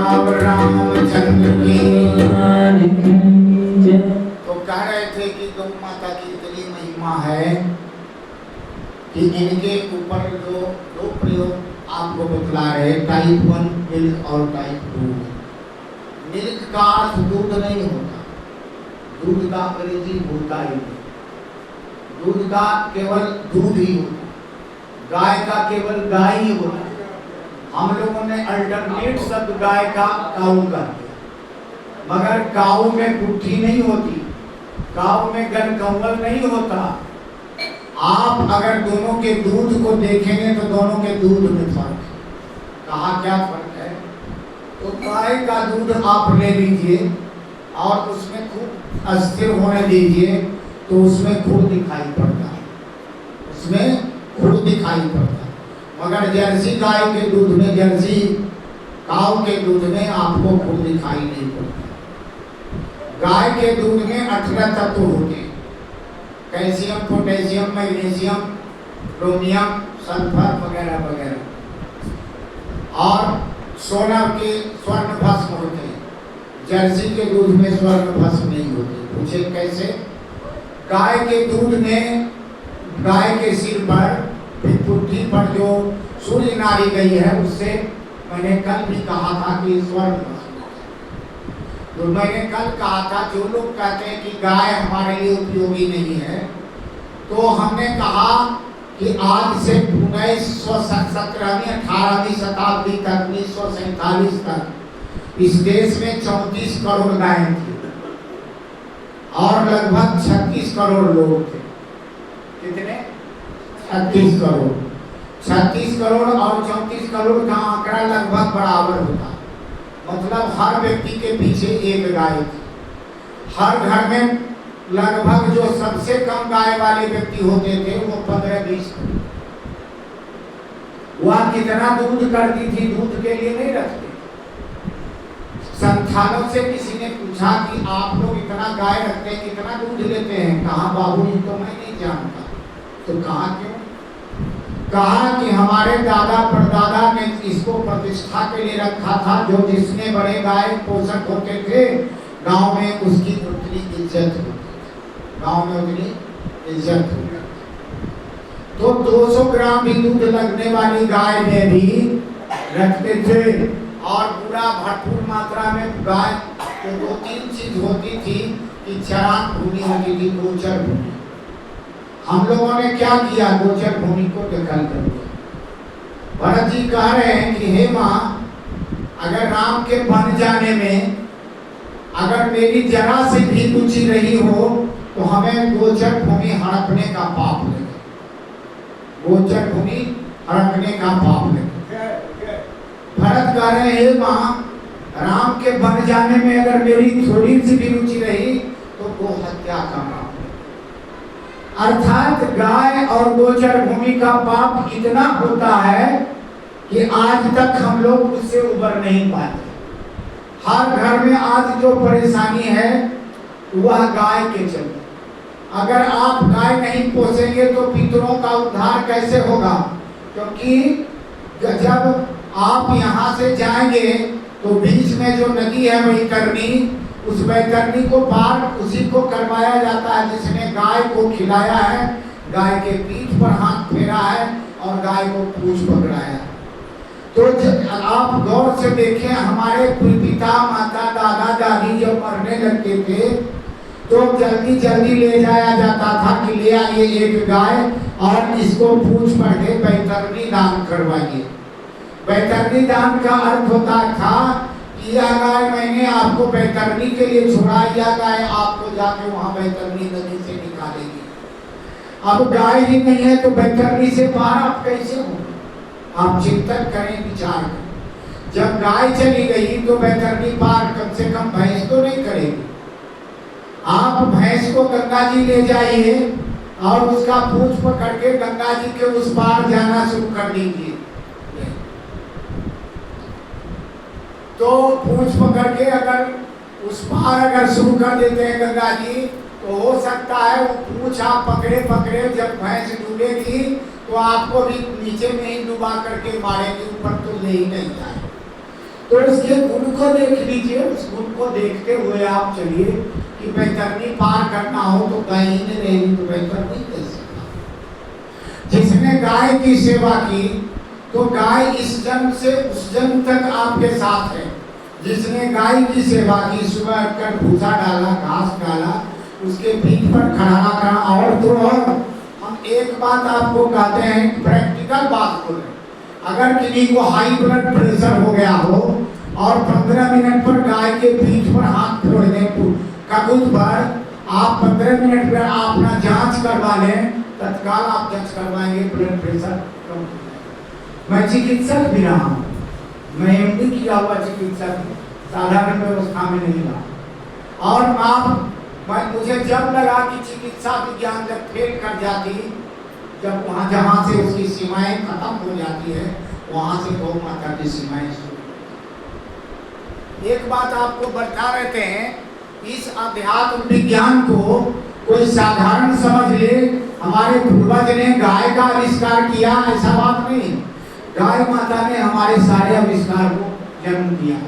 राम रामचंद्र की। जय। तो कह रहे थे कि गौ माता की इतनी महिमा है कि इनके ऊपर जो दो प्रयोग आपको बतला रहे, टाइप 1 मिल्क और टाइप 2। मिल्क का अर्थ दूध नहीं होता, दूध का अंग्रेजी होता ही नहीं, दूध का केवल दूध ही होता, गाय का केवल गाय ही होता। हम लोगों ने अल्टरनेट शब्द गाय का काऊ कर दिया, मगर काऊ में गुट्ठी नहीं होती, काऊ में गनकौवल नहीं होता। आप अगर दोनों के दूध को देखेंगे तो दोनों के दूध में फर्क है। कहा क्या फर्क है? तो गाय का दूध आप ले लीजिए और उसमें खूब अस्थिर होने दीजिए तो उसमें खुर दिखाई पड़ता है, उसमें खुर दिखाई पड़ता है। मगर जर्सी गाय के दूध में, जर्सी काऊ के दूध में आपको खुर दिखाई नहीं पड़ता। गाय के दूध में 18 तत्व होते हैं, calcium, potassium, magnesium, chromium, sulphur वगैरह वगैरह, और सोना के स्वर्ण भस्म होते हैं। जर्सी के दूध में स्वर्ण भस्म नहीं होते। पूछे कैसे? गाय के दूध में, गाय के सिर पर, पिपुटी पर जो सूर्य नारी गई है, उससे मैंने कल भी कहा था कि स्वर्ण भस्म। तो मैंने कल कहा था जो लोग कहते हैं कि गाय हमारे लिए उपयोगी नहीं है, तो हमने कहा कि आज से 1917वीं 18वीं शताब्दी तक, 1947 तक इस देश में 34 करोड़ गायें थी और लगभग 36 करोड़ लोग थे। कितने? 36 करोड़। 36 करोड़ और 34 करोड़ का आंकड़ा लगभग बराबर होता, मतलब हर व्यक्ति के पीछे एक गाय थी। हर घर में लगभग जो सबसे कम गाय वाले व्यक्ति होते थे वो 15-20 थे। वह कितना दूध करती थी, दूध के लिए नहीं रखती। संतानों से किसी ने पूछा कि आप लोग इतना गाय रखते हैं, कितना दूध लेते हैं? कहा बाबूजी तो मैं नहीं जानता। तो कहा क्यों? कहा कि हमारे दादा परदादा ने इसको प्रतिष्ठा के लिए रखा था, जो जिसने बड़े गाय पोषक होते थे गांव में उसकी उतनी इज्जत होती थी, गांव में उतनी इज्जत होती। तो 200 ग्राम भी दूध लगने वाली गाय में भी रखते थे, और पूरा भरपूर मात्रा में गाय। तो 2-3 चीज होती थी कि चरान भूमि होती थी, गोचर भूमि। हम लोगों ने क्या किया? गोचर भूमि को दखल कर दिया। भरत जी कह रहे हैं कि हे माँ, अगर राम के बन जाने में अगर मेरी जरा से भी रुचि रही हो तो हमें गोचर भूमि हड़पने का पाप लगे, गोचर भूमि हड़पने का पाप लगे। भरत कह रहे हैं हे माँ, राम के बन जाने में अगर मेरी थोड़ी सी भी रुचि रही तो गो हत्या का पाप। अर्थात गाय और गोचर भूमि का पाप इतना होता है कि आज तक हम लोग उससे उबर नहीं पाते। हर घर में आज जो परेशानी है वह गाय के चलते। अगर आप गाय नहीं पोसेंगे तो पितरों का उद्धार कैसे होगा? क्योंकि जब आप यहाँ से जाएंगे तो बीच में जो नदी है वैतरणी, उस वैतरणी को पार उसी को करवाया जाता है जिसने गाय को खिलाया है, गाय के पीठ पर हाथ फेरा है और गाय को पूंछ पकड़ाया है। तो आप गौर से देखें, हमारे पिता माता दादा दादी जब मरने लगते थे तो जल्दी जल्दी ले जाया जाता था कि ले आइए एक गाय और इसको पूंछ पड़ के वैतरणी दान करवाइए। वैतरणी दान का अर्थ होता था कि यह गाय मैंने आपको वैतरणी के लिए छोड़ा, यह गाय आपको जाके वहां वैतरणी नदी से निकालेगी। अब गाय ही नहीं है तो वैतरणी से पार आप कैसे हो? आप चिंतन करें, विचार करें। जब गाय चली गई तो वैतरणी पार कम से कम भैंस तो नहीं करेगी। आप भैंस को गंगा जी ले जाइए और उसका पूंछ पकड़ के गंगा जी के उस पार जाना शुरू कर दीजिए। तो पूंछ पकड़ के अगर उस पार अगर शुरू कर देते हैं गंगा जी, तो हो सकता है वो पूंछ आप पकड़े पकड़े जब भैंस डूबेगी तो आपको भी नीचे में ही डुबा करके मारेगी, ऊपर तो ले ही नहीं जाए। तो उसके गुण को देख लीजिए, उस गुण को देखते हुए आप चलिए कि बैतरनी पार करना हो तो गाय ही नहीं रहेगी तो बैतरनी कैसे। जिसने गाय की सेवा की तो गाय इस जन्म से उस जन्म तक आपके साथ है। जिसने गाय की सेवा की, सुबह उठकर भूसा डाला, घास डाला, उसके पीठ पर खड़ा करा। और तो और हम एक बात आपको कहते हैं, प्रैक्टिकल बात बोल रहे, अगर किसी को हाई ब्लड प्रेशर हो गया हो और 15 मिनट पर गाय के पीठ पर हाथ फेर दें ककूत पर, आप 15 मिनट पर अपना जांच करवा लें, तत्काल आप जांच करवाएंगे, ब्लड प्रेशर कम हो जाएगा। मैं चिकित्सक भी रहा हूँ, मैं एमडी किया हुआ चिकित्सक, साधारण व्यवस्था में नहीं रहा। और मुझे जब लगा कि चिकित्सा विज्ञान जब फेल कर जाती, जब वहाँ जहाँ से उसकी सीमाएं खत्म हो जाती है, वहाँ से गौ माता की सीमाएं शुरू। एक बात आपको बता रहते हैं, इस अध्यात्म विज्ञान को कोई साधारण समझ ले, हमारे पूर्वज ने गाय का आविष्कार किया, ऐसा बात नहीं। गाय माता ने हमारे सारे आविष्कार को जन्म दिया।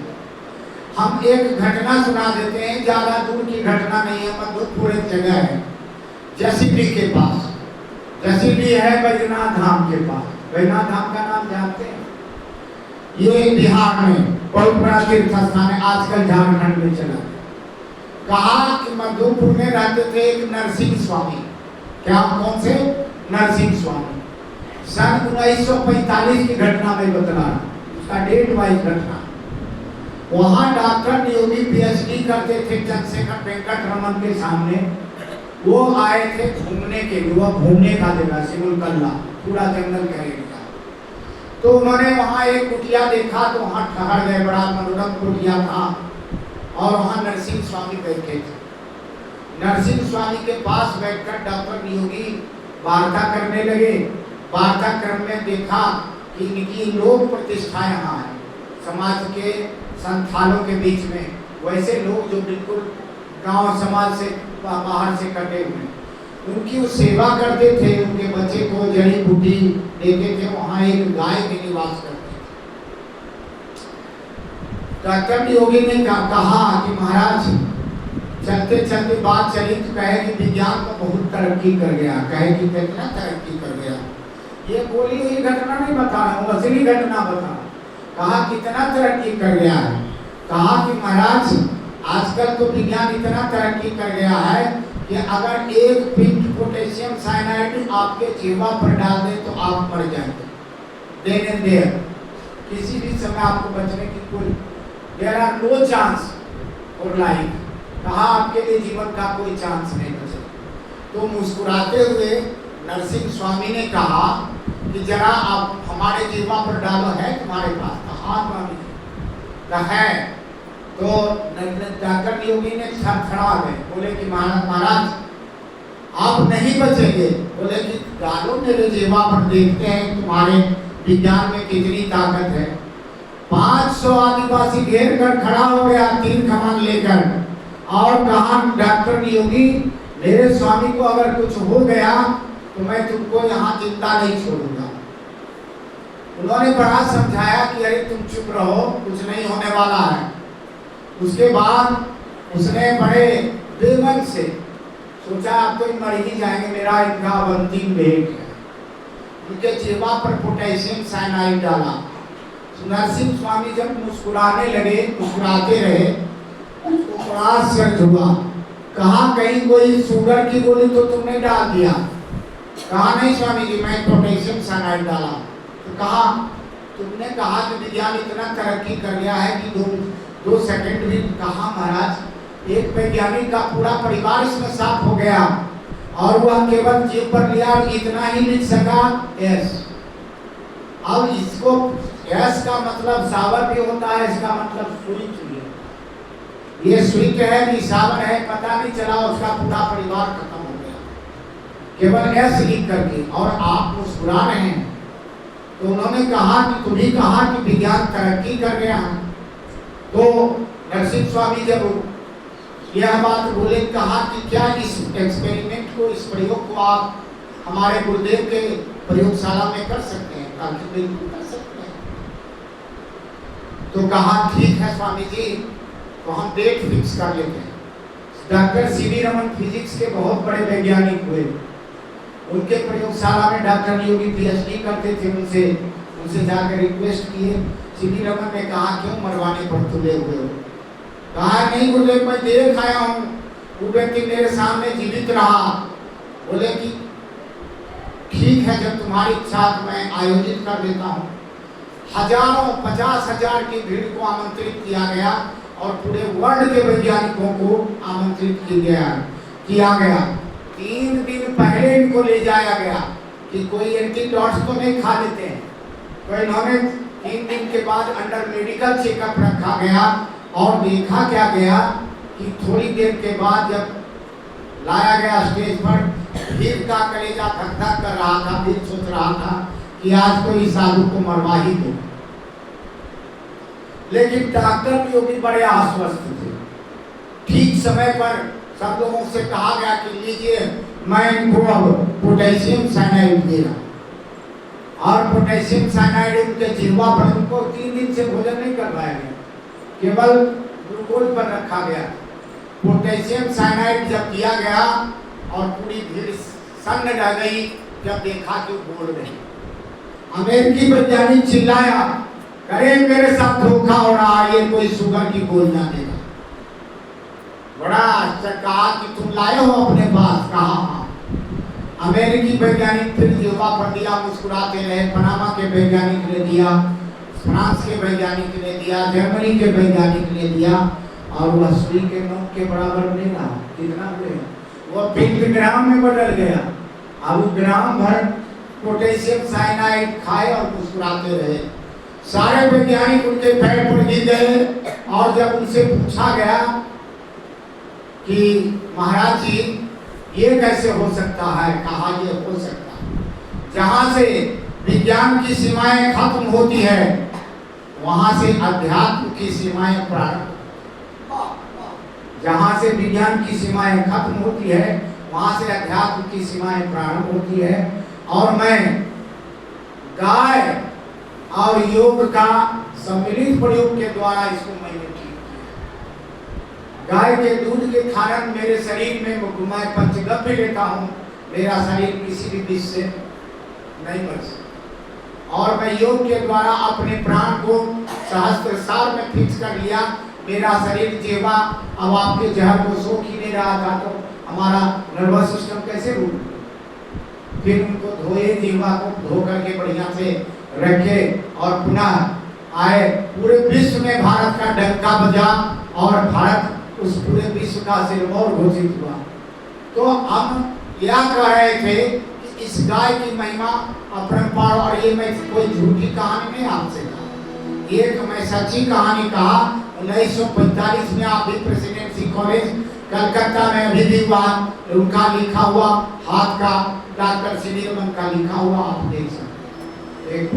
हम एक घटना सुना देते हैं, ज्यादा दूर की घटना नहीं है, मधुपुर एक जगह है जसीडीह के पास। जसीडीह है बैजनाथ धाम के पास। बैजनाथ धाम का नाम जानते हैं? ये बिहार में बहुत बड़ा तीर्थ स्थान है, आजकल झारखंड में चला। कहा कि मधुपुर में रहते थे एक नरसिंह स्वामी। क्या? कौन से? नरसिंह स्वामी। सन 1945 की घटना में बता रहा, उसका डेट वाइज घटना। वहाँ डॉक्टर नियोगी पीएचडी करते थे चंद्रशेखर वेंकट रमन के सामने। वो आए थे घूमने के लिए, वो घूमने का जगह सिमुल कल्ला, पूरा जंगल का एरिया। तो उन्होंने वहाँ एक कुटिया देखा तो वहाँ ठहर गए, बड़ा मनोरम कुटिया था। और वहाँ नरसिंह स्वामी बैठे थे। नरसिंह स्वामी के पास बैठकर डॉक्टर नियोगी वार्ता करने लगे। वार्ता क्रम में देखा कि इनकी लोक प्रतिष्ठा यहाँ है, समाज के संथानों के बीच में, वैसे लोग जो बिल्कुल गांव समाज से बाहर से कटे हुए, उनकी वो सेवा करते थे, उनके बच्चे को जड़ी बूटी देते थे। वहाँ एक गाय के निवास करते थे। डॉक्टर योगी ने कहा कि महाराज, चलते चलते बात चली तो कहे कि विज्ञान तो बहुत तरक्की कर गया। कहे कि कितना तरक्की कर गया? ये बोली हुई घटना नहीं बता रहा हूँ, असली घटना बता। कहा कितना तरक्की कर गया है? कहा कि महाराज, आजकल तो विज्ञान इतना तरक्की कर गया है कि अगर एक पिंच पोटेशियम साइनाइड आपके जीवा पर डाल दे तो आप मर जाएंगे। देन एंड देयर, किसी भी समय आपको बचने की कोई, there are no chance for life. कहा आपके लिए जीवन का कोई चांस नहीं बचे। तो मुस्कुराते हुए नरसिंह स्वामी ने कहा कि जरा आप हमारे जीवा पर डालो, है तुम्हारे पास? कहा स्वामी है। तो डॉक्टर योगी ने खड़ा गए, बोले कि महाराज आप नहीं बचेंगे। बोले कि डालो मेरे जीवा पर, देखते हैं तुम्हारे विज्ञान में कितनी ताकत है। 500 आदिवासी घेर कर खड़ा हो गया, 3 कमान लेकर, और कहा डॉक्टर योगी, मेरे स्वामी को अगर कुछ हो गया तो मैं तुमको यहाँ जिंदा नहीं छोड़ूंगा। उन्होंने बड़ा समझाया कि अरे तुम चुप रहो, कुछ नहीं होने वाला है। उसके बाद उसने बड़े बेमन से सोचा अब तो मर ही जाएंगे, मेरा इनका अंतिम भेंट है। उनके जीवा पर पोटेशियम साइनाइड डाला। नरसिंह स्वामी जब मुस्कुराने लगे, मुस्कुराते रहे, तो बड़ा आश्चर्य हुआ। कहा कहीं कोई शुगर की गोली तो तुमने डाल दिया? कहा नहीं स्वामी जी, मैं पोटेशियम साइनाइड डाला। तो कहा तुमने कहा कि विज्ञान इतना तरक्की कर गया है कि दो सेकंड भी। कहा महाराज, एक वैज्ञानिक का पूरा परिवार इसमें साफ हो गया और वह केवल जीव पर लिया, इतना ही लिख सका एस। अब इसको एस का मतलब सावर भी होता है, इसका मतलब स्विच भी है। ये स्विच है कि सावर है, पता नहीं चला, उसका पूरा परिवार खत्म हो गया केवल एस लिख करके। और आप मुस्कुरा रहे हैं। तो उन्होंने कहा कि तुम्ही कहा कि विज्ञान तरक्की कर गया। तो नरसिंह स्वामी जब यह बात बोले, कहा कि क्या इस एक्सपेरिमेंट को, इस प्रयोग को आप हमारे गुरुदेव के प्रयोगशाला में कर सकते हैं? बिल्कुल कर सकते हैं। तो कहा ठीक है स्वामी जी, तो हम डेट फिक्स कर लेते हैं। डॉक्टर सीवी रमन फिजिक्स के बहुत बड़े वैज्ञानिक हुए। उनके प्रयोगशाला में डॉक्टर योगी पीएचडी करते थे। उनसे जाकर रिक्वेस्ट किए। सीवी रमन ने कहा क्यों मरवाने पर तुले हुए हो? कहा नहीं गुरुदेव, मैं देख आया हूँ, वो व्यक्ति मेरे सामने जीवित रहा। बोले कि ठीक है, जब तुम्हारी इच्छा तो मैं आयोजित कर देता हूँ। हजारों 50,000 की भीड़ को आमंत्रित किया गया और पूरे वर्ल्ड के वैज्ञानिकों को आमंत्रित किया गया। 3 दिन पहले इनको ले जाया गया कि कोई एंटीडॉट्स तो नहीं खा लेते हैं। तो इन्होंने 3 दिन के बाद अंडर मेडिकल चेकअप रखा गया और देखा क्या गया कि थोड़ी देर के बाद जब लाया गया स्टेज पर, भीड़ का कलेजा धक धक कर रहा था। भीड़ सोच रहा था कि आज तो इस साधु को मरवा ही दो। लेकिन डॉक्टर योगी बड़े आश्वस्त थे। ठीक समय पर सब लोगों से कहा गया कि लीजिए, मैं इनको अब पोटेशियम साइनाइड दे रहा। और पोटेशियम साइनाइड उनके जिह्वा पर, उनको 3 दिन से भोजन नहीं करवाया गया, केवल ग्लूकोज पर रखा गया। पोटेशियम साइनाइड जब दिया गया और पूरी भीड़ सन्न रह गई जब देखा कि वो बोल रहे। अमेरिकी वैज्ञानिक चिल्लाया, करे मेरे साथ धोखा हो रहा, ये कोई शुगर की गोली ना देगा। बड़ा आश्चर्य, कहा कि तुम लाए हो अपने पास? कहा हाँ। अमेरिकी वैज्ञानिक फिर युवा पर दिया, मुस्कुराते रहे। पनामा के वैज्ञानिक ने दिया, फ्रांस के वैज्ञानिक ने दिया, जर्मनी के वैज्ञानिक ने दिया, और वह सुई के नोक के बराबर नहीं रहा। कितना हुए? वो पिंटग्राम में बदल गया। अब ग्राम भर पोटेशियम साइनाइड खाए और मुस्कुराते रहे। सारे वैज्ञानिक उनके पैर पर गिर गए। और जब उनसे पूछा गया कि महाराज जी ये कैसे हो सकता है? कहा ये हो सकता है, जहाँ से विज्ञान की सीमाएं खत्म होती है वहां से अध्यात्म की सीमाएं प्रारंभ। जहाँ से विज्ञान की सीमाएं खत्म होती है वहां से अध्यात्म की सीमाएं प्रारंभ होती है। और मैं गाय और योग का सम्मिलित प्रयोग के द्वारा इसको मैंने ठीक किया। गाय के दूध के कारण मेरे शरीर में मैं पंचगव्य लेता हूँ, मेरा शरीर किसी भी विष से नहीं बच सकता। और मैं योग के द्वारा अपने प्राण को सहस्त्रसार में फिक्स कर लिया। मेरा शरीर जीवा अब आपके जहर को सोख ही नहीं रहा था, तो हमारा नर्वस सिस्टम कैसे रूट? फिर उनको धोए, जीवा को धो करके बढ़िया से रखे और पुनः आए। पूरे विश्व में भारत का डंका बजा और भारत उस पूरे विश्व का सिरमौर घोषित हुआ। तो हम यह कह रहे थे कि इस गाय की महिमा अपरंपार। और ये मैं कोई झूठी कहानी नहीं आपसे कहा, एक मैं सच्ची कहानी कहा। 1945 में आप भी प्रेसिडेंसी कॉलेज कलकत्ता में अभी भी उनका लिखा हुआ हाथ का, डॉक्टर सीवी रमन का लिखा हुआ आप देख सकते हैं। एक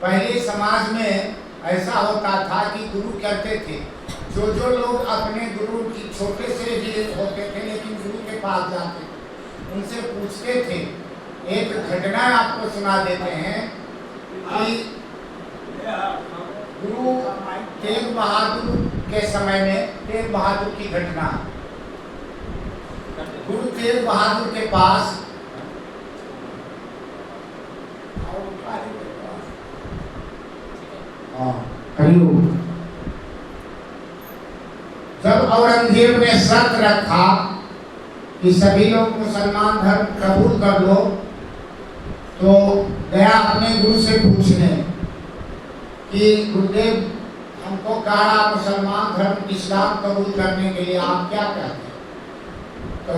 पहले समाज में ऐसा होता था कि गुरु कहते थे, जो लोग अपने गुरु की छोटे से ही होते थे लेकिन गुरु के पास जाते थे, उनसे पूछते थे। एक घटना आपको सुना देते हैं कि गुरु तेग बहादुर के समय में, तेग बहादुर की घटना, गुरु तेग बहादुर के पास जब औरंगजेब ने शर्त रखा कि सभी लोग मुसलमान धर्म कबूल कर लो, तो गया अपने गुरु से पूछने कि गुरुदेव हमको कहा मुसलमान धर्म इस्लाम कबूल करने के लिए आप क्या कहते हैं? तो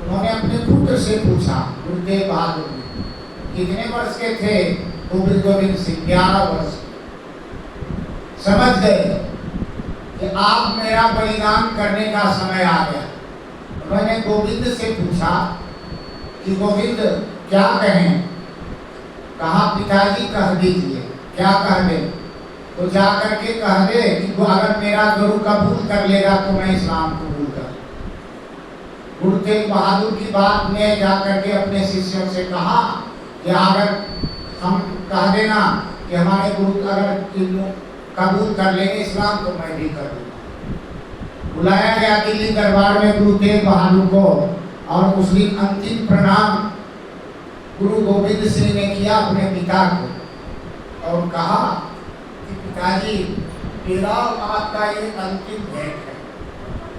उन्होंने अपने पुत्र से पूछा, गुरुदेव बहादुर कितने वर्ष के थे? गोविंद सिंह 11 वर्ष। समझ गए कि आप मेरा बलिदान करने का समय आ गया। मैंने गोविंद से पूछा कि गोविंद क्या कहें? कहा पिताजी कह दीजिए। क्या कह दे? तो जा करके कह दे कि अगर मेरा गुरु कबूल कर लेगा तो मैं इस्लाम कबूल कर। गुरु तेग बहादुर की बात में जा करके अपने शिष्यों से कहा कि अगर हम कह देना कि हमारे गुरु अगर कबूल कर लेंगे इस्लाम तो मैं भी कर दूंगा। बुलाया गया दिल्ली दरबार में गुरु तेग बहादुर को और उस दिन अंतिम प्रणाम गुरु गोविंद सिंह ने किया अपने पिता को और कहा कि पिताजी मेरा और आपका ये अंतिम भेंट है।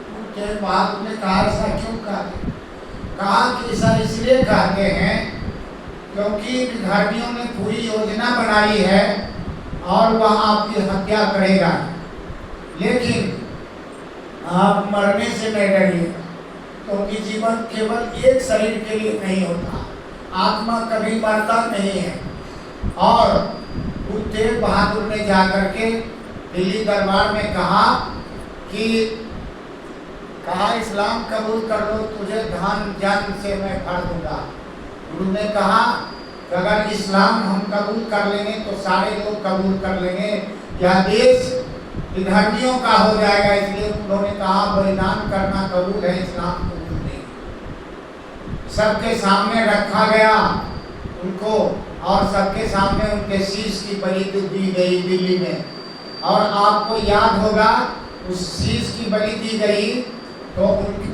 गुरु तेग बहादुर ने कहा ऐसा क्यों कहते? कहा कि ऐसा इसलिए कहते हैं क्योंकि विधर्मियों ने पूरी योजना बनाई है और वह आपकी हत्या करेगा, लेकिन आप मरने से नहीं डरिएगा क्योंकि जीवन केवल एक शरीर के लिए नहीं होता, आत्मा कभी मरता नहीं है। और गुरु तेग बहादुर ने जाकर के दिल्ली दरबार में कहा कि इस्लाम कबूल कर लो, तुझे धन जन से मैं भर दूंगा। गुरु ने कहा कि अगर इस्लाम हम कबूल कर लेंगे तो सारे लोग कबूल कर लेंगे, यह देश विधर्मियों का हो जाएगा, इसलिए उन्होंने कहा बलिदान करना कबूल है, इस्लाम कबूल नहीं। सबके सामने रखा गया उनको और सबके सामने उनके शीश की बलि दी गई दिल्ली में। और आपको याद होगा उस शीश की बलि दी गई तो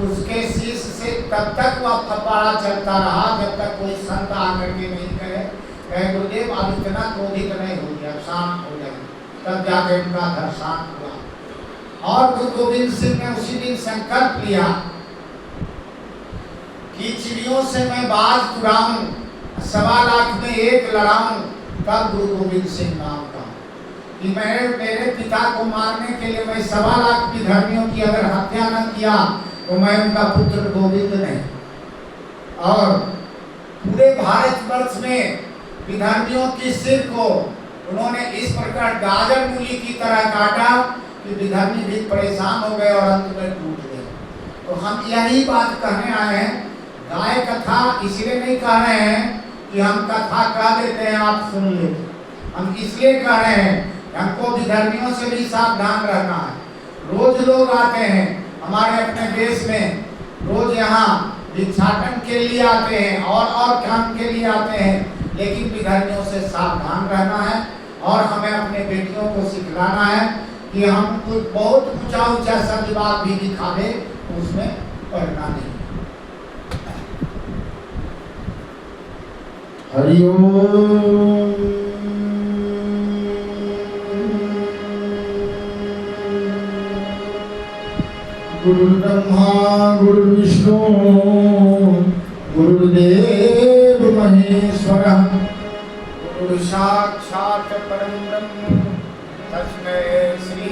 उसके शीश से तब तक वह फपाड़ा चलता रहा जब तक कोई संत आकर के नहीं कहे गुरुदेव अब इतना क्रोधित नहीं हो गया, शांत हो जाए, तब जाके उनका घर शांत हुआ। और गुरु गोविंद सिंह ने उसी दिन संकल्प लिया कि चिड़ियों से मैं बाज तुड़ाऊं, 1.25 लाख में एक लड़ाऊं। तब गुरु गोविंद सिंह नाम का कि मेरे पिता को मारने के लिए मैं 1.25 लाख विधर्मियों की अगर हत्या न किया तो मैं उनका पुत्र गोविंद नहीं। और पूरे भारतवर्ष में विधर्मियों की सिर को उन्होंने इस प्रकार गाजर मूली की तरह काटा कि विधर्मी भी परेशान हो गए और अंत में टूट गए। तो हम यही बात कहने आए हैं, गाय कथा इसलिए नहीं कह रहे हैं कि हम कथा कह देते हैं आप सुन लेते, हम इसलिए कह रहे हैं हमको विधर्मियों से भी सावधान रहना है। रोज लोग आते हैं हमारे अपने देश में, रोज यहाँ भिक्षाटन के लिए आते हैं और काम के लिए आते हैं, लेकिन विधर्मियों से सावधान रहना है। और हमें अपने बेटियों को सिखलाना है कि हम कुछ बहुत ऊंचा ऊंचा शब्द बात भी दिखावे उसमें पढ़ना नहीं। हरिओम। गुरु ब्रह्मा गुरु विष्णु गुरुदेव महेश्वरः, गुरु साक्षात् परम ब्रह्म तस्मै श्री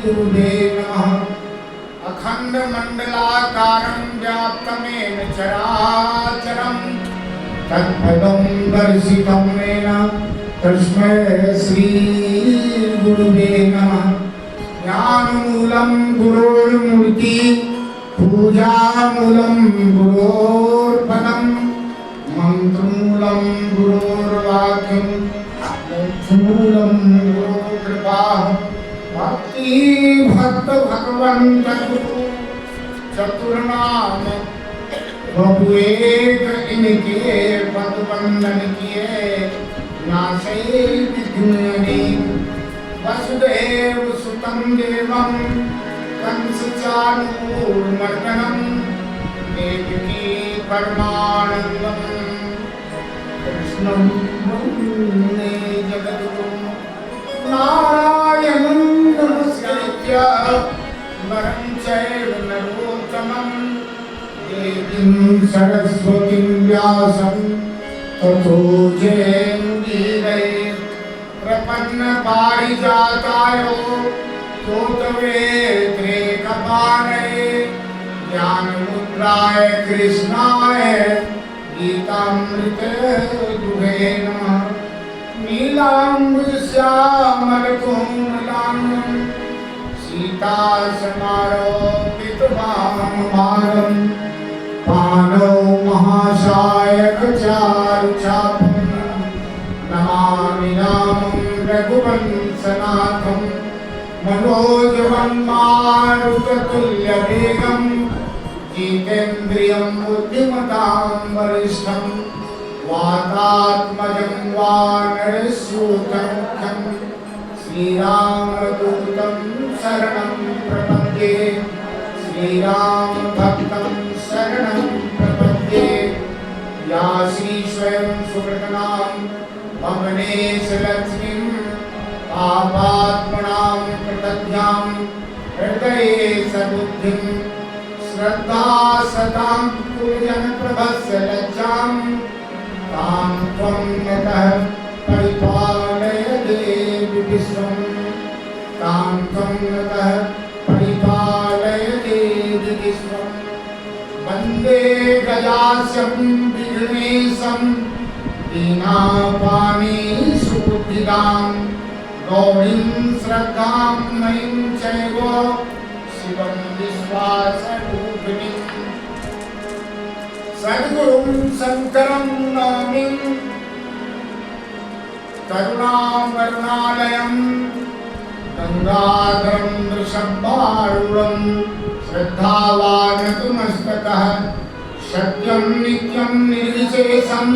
गुरुदेव नमः। अखंड मंडलाकारं व्याप्तमेन चराचरं तत्पदं दर्शितं येन तस्मै श्री गुरुदेव नमः। ज्ञानमूलं गुरोर्मूर्ति पूजामूलं गुरोर्पदं मंत्रमूलं गुरोर्वाक्यं मोक्षमूलं गुरोर्कृपा। भक्ति भक्त भगवंत गुरु चतुर्नाम प्रभु एक इनके पद वंदन किए नासे विघ्न। वसुदेव सुतं देवं कंस चाणूरमर्दनं देवकी परमानंदं कृष्णं वन्दे जगद्गुरुं। नारायणं नमस्कृत्य नरं चैव नरोत्तमं देवीं सरस्वतीं व्यासं ततो जयमुदीरये। प्रपन्न पारिजाताय तोतवेत्रे कपालये ज्ञानमुद्राय कृष्णाय गीतामृत दुहे नमः नीलाम्बुजश्यामलकोमलाङ्गं सीतासमारोपितवामभागं पाणौ महासायकचारुचापं नमामि रामं रघुवंशनाथं मनोजवं मारुततुल्यवेगं जितेन्द्रियं बुद्धिमतां वरिष्ठं वातात्मजं वानरसूतं श्रीरामदूतं शरणं प्रपद्ये श्रीरामभक्तं शरणं प्रपद्ये या श्री स्वयं सुकृतनां भवनेशलक्ष्मीं पापात्मनां प्रतध्यां हृदये सबुद्धिं श्रद्धा सतां कुलजनप्रभस्य लज्जां तां त्वं यतः परिपालय देवि विश्वं तां त्वं यतः परिपालय देवि विश्वं वन्दे गजास्यं विघ्नेशं दीनापानि सुबुद्धिदां गौरीं श्रद्धां मयीं चैव शिवं विश्वासरूपिणीं सद्गुरुं शङ्करं नौमि करुणावरुणालयं गंगाधरं वृषभारूढं श्रद्धावानतुमस्तकः सत्यं नित्यं निर्विशेषं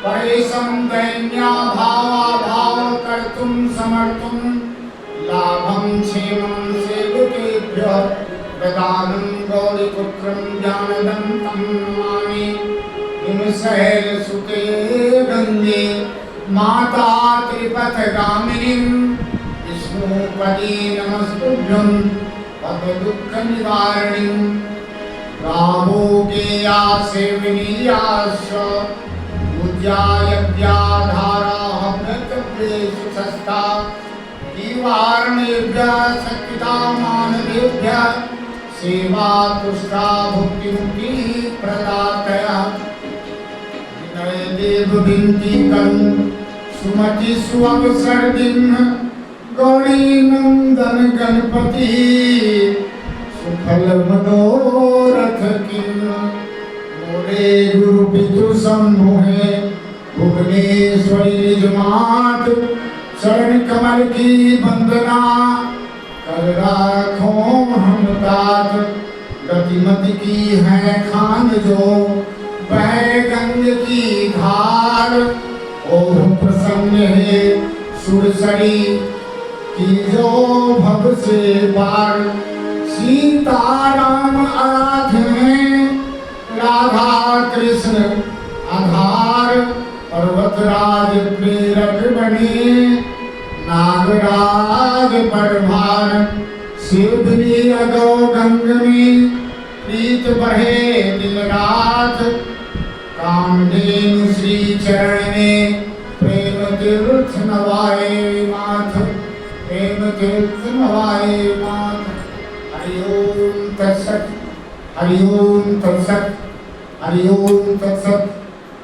परेशं दैन्याभावाभावं कर्तुं समर्थं लाभं क्षेमं सेवकेभ्यः ददानं गौरीपुत्रं ज्ञानदन्तं नमामि हिमशैलसुते गङ्गे माता त्रिपथगामिनीं विष्णुपदी नमस्तुभ्यं भवदुःखनिवारिणीं रामो गेया सेविनीयाश्च पूज्या यज्ञाधाराः व्रतप्रियेषु सस्ता दीवारणेभ्यः सत्पिता मानवेभ्यः सेवा तुष्टा भुक्तिमुक्तिप्रदातयः विनय देव विनती करूं सुमति सुअवसरदिन गौरी नंदन गणपति सुफल मनोरथ किन्न मोरे गुरु पितु सम्मोहे भुवनेश्वरी निजमात शरण कमल की वंदना कर राखो हम तात गतिमति की है खान जो वह गंग की धार ओम प्रसन्न है सुरसरी की जो भव से पार सीताराम आराधे राधा कृष्ण आधार पर्वतराज प्रेरक बने नागराज परभार शिवधुनी अगो गंग में प्रीत बढ़े दिन रात कामधेनु श्री चरण में प्रेम तीर्थ नवाए माथ प्रेम तीर्थ नवाए माथ हरि ओम तत्सत हरि ओम तत्सत हरि ओम तत्सत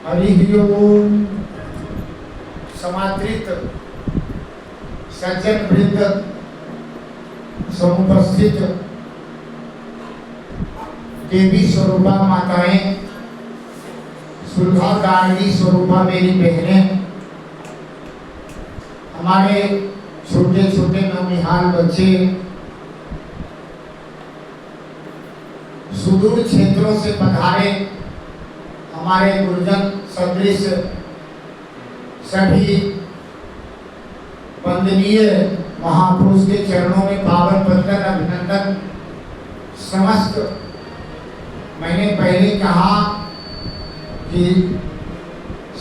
हरि ओम। समादृत सज्जन वृंद समुपस्थित देवी स्वरूपा माताएं सुलभा गांधी स्वरूपा मेरी बहनें हमारे छोटे छोटे नौनिहाल बच्चे सुदूर क्षेत्रों से पधारे हमारे गुरुजन सदृश सभी वंदनीय महापुरुष के चरणों में पावन वंदन अभिनंदन। समस्त मैंने पहले कहा कि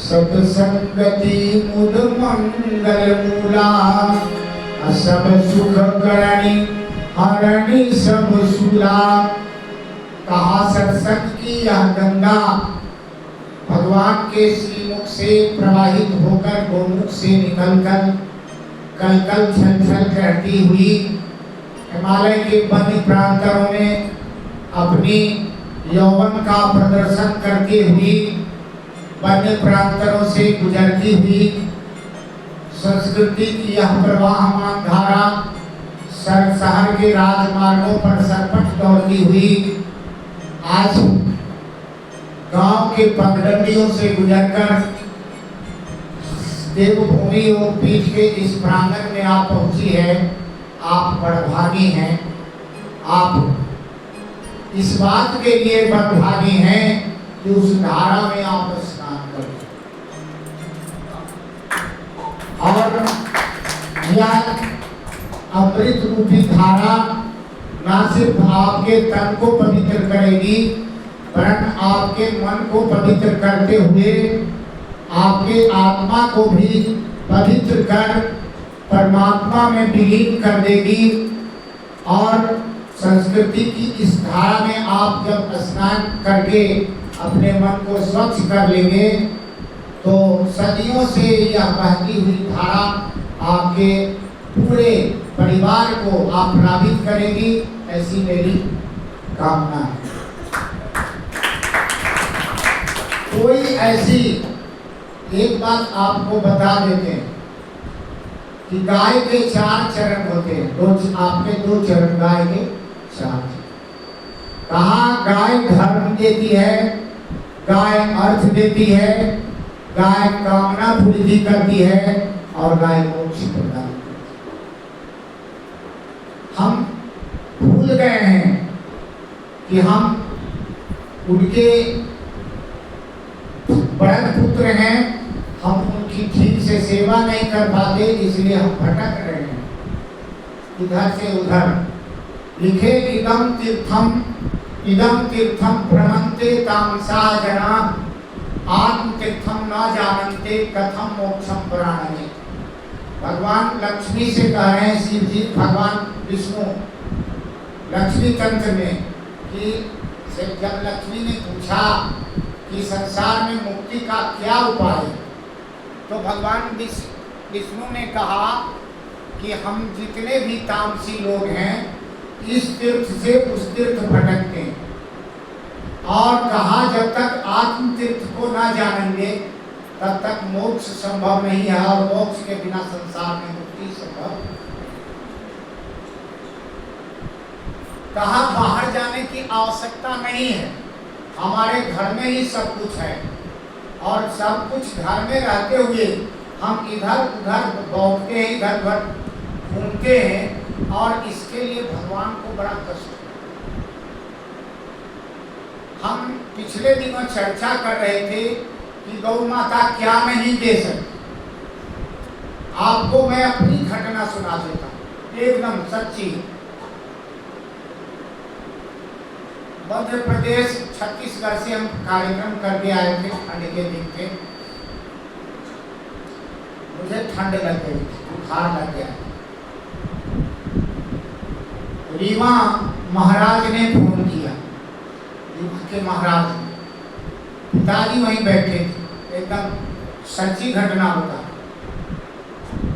सत्संगति मुद मंगल मूला सब सुख करणी हरणी सब सूला। कहा सत्संग की यह गंगा भगवान के श्रीमुख से प्रवाहित होकर गोमुख से निकलकर कल कल छल छल करती हुई हिमालय के वन्य प्रांतों में अपनी यौवन का प्रदर्शन करती हुई वन्य प्रांतों से गुजरती हुई संस्कृति की यह प्रवाहमान धारा शहर के राजमार्गों पर सरपट दौड़ती हुई आज गांव के पगडंडियों से गुजरकर देवभूमि और पीठ के इस प्रांगण में आप पहुंची है। आप बड़भागी हैं। आप इस बात के लिए बड़भागी हैं कि उस धारा में आप स्नान करें और यह अमृत रूपी धारा ना सिर्फ आपके तन को पवित्र करेगी वरन आपके मन को पवित्र करते हुए आपके आत्मा को भी पवित्र कर परमात्मा में विलीन कर देगी। और संस्कृति की इस धारा में आप जब स्नान करके अपने मन को स्वच्छ कर लेंगे तो सदियों से यह बहती हुई धारा आपके पूरे परिवार को आप्लावित करेगी, ऐसी मेरी कामना है। कोई ऐसी एक बात आपको बता देते हैं कि गाय के 4 चरण होते हैं। आपके 2 चरण गाय के 4। कहा गाय धर्म देती है, गाय अर्थ देती है, गाय कामना पूरी करती है और गाय मोक्ष प्रदान करती है। हम भूल गए हैं कि हम उनके बड़े पुत्र हैं, हम उनकी ठीक से सेवा नहीं कर पाते, इसलिए हम भटक रहे हैं इधर से उधर। लिखे इदम तीर्थम भ्रमन्ते तामसा जना आत्म तीर्थम न जानन्ते कथम मोक्षम प्राणने। भगवान लक्ष्मी से कह रहे हैं शिव जी, भगवान विष्णु लक्ष्मी तंत्र में कि जब लक्ष्मी ने पूछा कि संसार में मुक्ति का क्या उपाय है तो भगवान विष्णु ने कहा कि हम जितने भी तामसी लोग हैं इस तीर्थ से उस तीर्थ भटकते हैं और कहा जब तक आत्म तीर्थ को ना जानेंगे तब तक मोक्ष संभव नहीं है और मोक्ष के बिना संसार में मुक्ति संभव। कहा बाहर जाने की आवश्यकता नहीं है, हमारे घर में ही सब कुछ है और सब कुछ घर में रहते हुए हम इधर उधर भौंकते हैं, इधर उधर घूमते हैं और इसके लिए भगवान को बड़ा कष्ट है। हम पिछले दिनों चर्चा कर रहे थे कि गौ माता क्या नहीं दे सकती। आपको मैं अपनी घटना सुना देता हूँ, एकदम सच्ची। मध्य प्रदेश छत्तीसगढ़ से हम कार्यक्रम करके आए थे, ठंड के दिन थे। मुझे ठंड लग गई, बुखार लग गया। रीवा महाराज ने फोन किया, युग के महाराज, पिताजी वहीं बैठे थे, एकदम सच्ची घटना होता।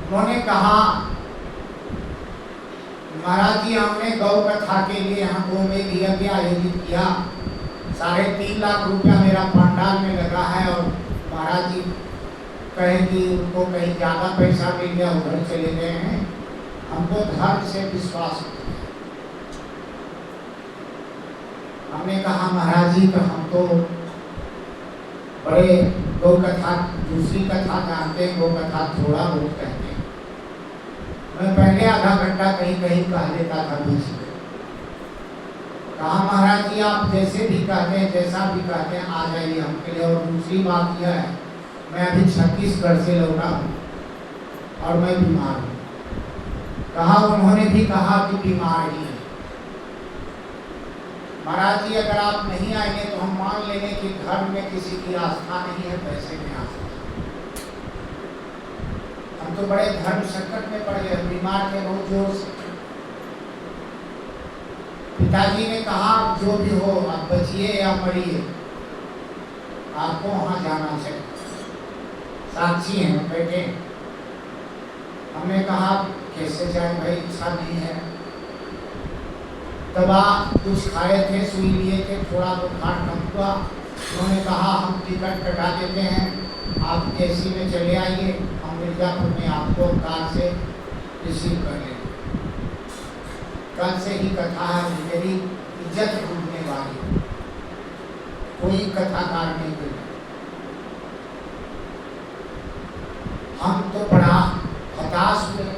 उन्होंने कहा महाराज जी हमने गौ कथा के लिए यहाँ गौ में यज्ञ आयोजित किया, 3.5 लाख रुपया मेरा पंडाल में लगा है और महाराज जी कहे कि उनको कहीं ज़्यादा पैसा मिल गया, उधर चले गए हैं। हमको धर्म से विश्वास होता है। हमने कहा महाराज जी तो हम तो बड़े गौ कथा दूसरी कथा जानते हैं, गौ कथा थोड़ा बहुत कहते हैं। मैं पहले आधा घंटा कहीं कहीं कह देता था बीच में। कहा महाराज जी आप जैसे भी कहते हैं, जैसा भी कहते हैं आ जाइए हमके लिए। और दूसरी बात यह है मैं अभी छत्तीसगढ़ से लौटा हूँ और मैं बीमार हूँ। कहा उन्होंने भी कहा कि बीमार ही है। महाराज जी अगर आप नहीं आएंगे तो हम मान लेंगे कि घर में किसी की आस्था नहीं है, पैसे में आस्था। हम तो बड़े धर्म संकट में पड़ गए, बीमार थे बहुत जोर से। पिताजी ने कहा जो भी हो आप बचिए या मरिए, आपको वहां जाना चाहिए। साक्षी हैं बैठे। हमने कहा कैसे जाए भाई, इच्छा नहीं है। दवा कुछ खाए थे, सुई लिए थे, थोड़ा बुखार कम हुआ। उन्होंने कहा हम टिकट कटा देते हैं, आप एसी में चले आइए, हम मिर्जापुर में आपको कार से रिसीव कर लेंगे। कल से ही कथा है, मेरी इज्जत डूबने वाली, कोई कथाकार नहीं मिले। हम तो बड़ा हताश हुए,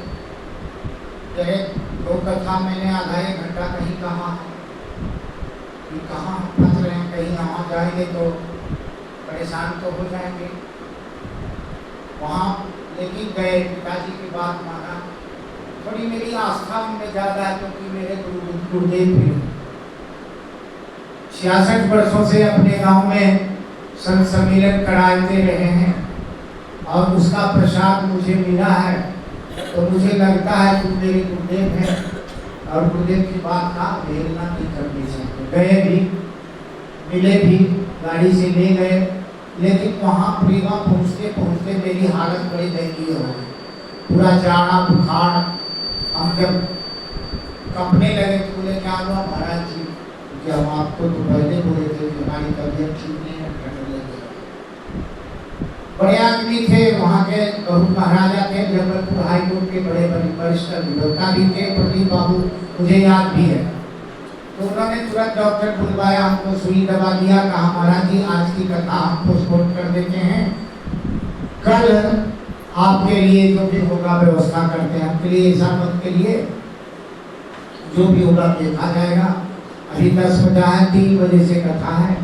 कहे दो कथा मैंने आधा एक घंटा कहीं कहा, कहाँ फंस रहे हैं, कहीं वहाँ जाएंगे तो परेशान तो हो जाएंगे। वहाँ लेकिन गए, पिताजी की बात माना। थोड़ी मेरी आस्था उनमें ज़्यादा है क्योंकि मेरे गुरुदेव भी 66 वर्षों से अपने गांव में संत सम्मेलन कराते रहे हैं और उसका प्रसाद मुझे मिला है, तो मुझे लगता है तुम मेरे गुरुदेव हैं और गुरुदेव की बात का अवहेलना नहीं करनी चाहिए। गए भी, मिले भी, गाड़ी से ले गए, लेकिन वहाँ प्रेमा पहुँचते पहुँचते मेरी हालत बड़ी दयनीय हो गई। पूरा जाड़ा बुखार, हम जब कपने लगे तो बोले क्या हुआ महाराज जी, कि हम आपको तो पहले बोले थे कि हमारी तबीयत ठीक नहीं है, ठंड लगे। बड़े आदमी थे, वहाँ के बहुत महाराजा थे, जबलपुर हाईकोर्ट के बड़े वरिष्ठ अधिवक्ता भी थे, प्रदीप बाबू, मुझे याद भी है। तो उन्होंने तुरंत डॉक्टर बुलवाया, हमको सुई दवा दिया, कहा महाराज जी आज की कथा हम पोस्टपोन कर देते हैं, कल आपके लिए जो भी होगा व्यवस्था करते हैं। आपके लिए ऐसा मत करिए, जो भी होगा देखा जाएगा। अभी 10 बजा है, 3 बजे से कथा है,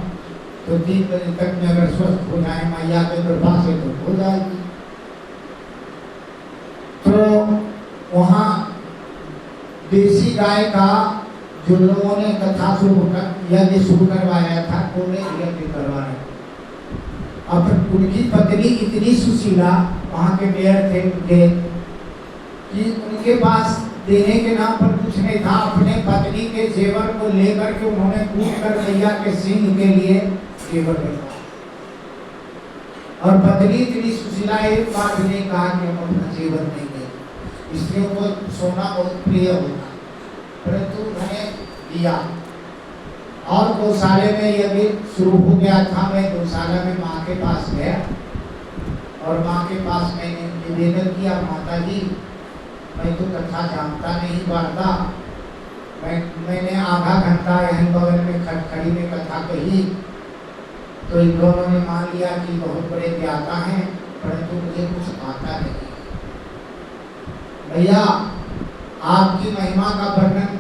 तो 3 बजे तक में अगर स्वस्थ हो जाए मैया के कृपा से तो हो जाएगी। तो वहाँ देसी गाय का जो लोगों ने कथा यज्ञ शुरू करवाया था, कोने यज्ञ करवाया। अब उनकी पत्नी इतनी सुशीला, वहाँ के मेयर थे उनके, कि उनके पास देने के नाम पर कुछ नहीं था। अपने पत्नी के जेवर को लेकर के उन्होंने कूद कर मैया के सिंह के लिए जेवर रखा। और पत्नी इतनी सुशीला, एक बार भी नहीं कहा कि हम अपना जेवर नहीं दें। स्त्रियों को सोना बहुत प्रिय होता, परंतु उन्होंने दिया। और गौशाले में यह भी शुरू हो गया था। मैं गौशाला में माँ के पास गया और माँ के पास मैंने निवेदन किया, माता जी मैं तो कथा जानता नहीं वार्ता, मैंने आधा घंटा यहीं बगल में खटखड़ी में कथा कही, तो इन दोनों ने मान लिया कि बहुत बड़े ज्ञाता हैं, परंतु मुझे कुछ आता नहीं। भैया आपकी महिमा का वर्णन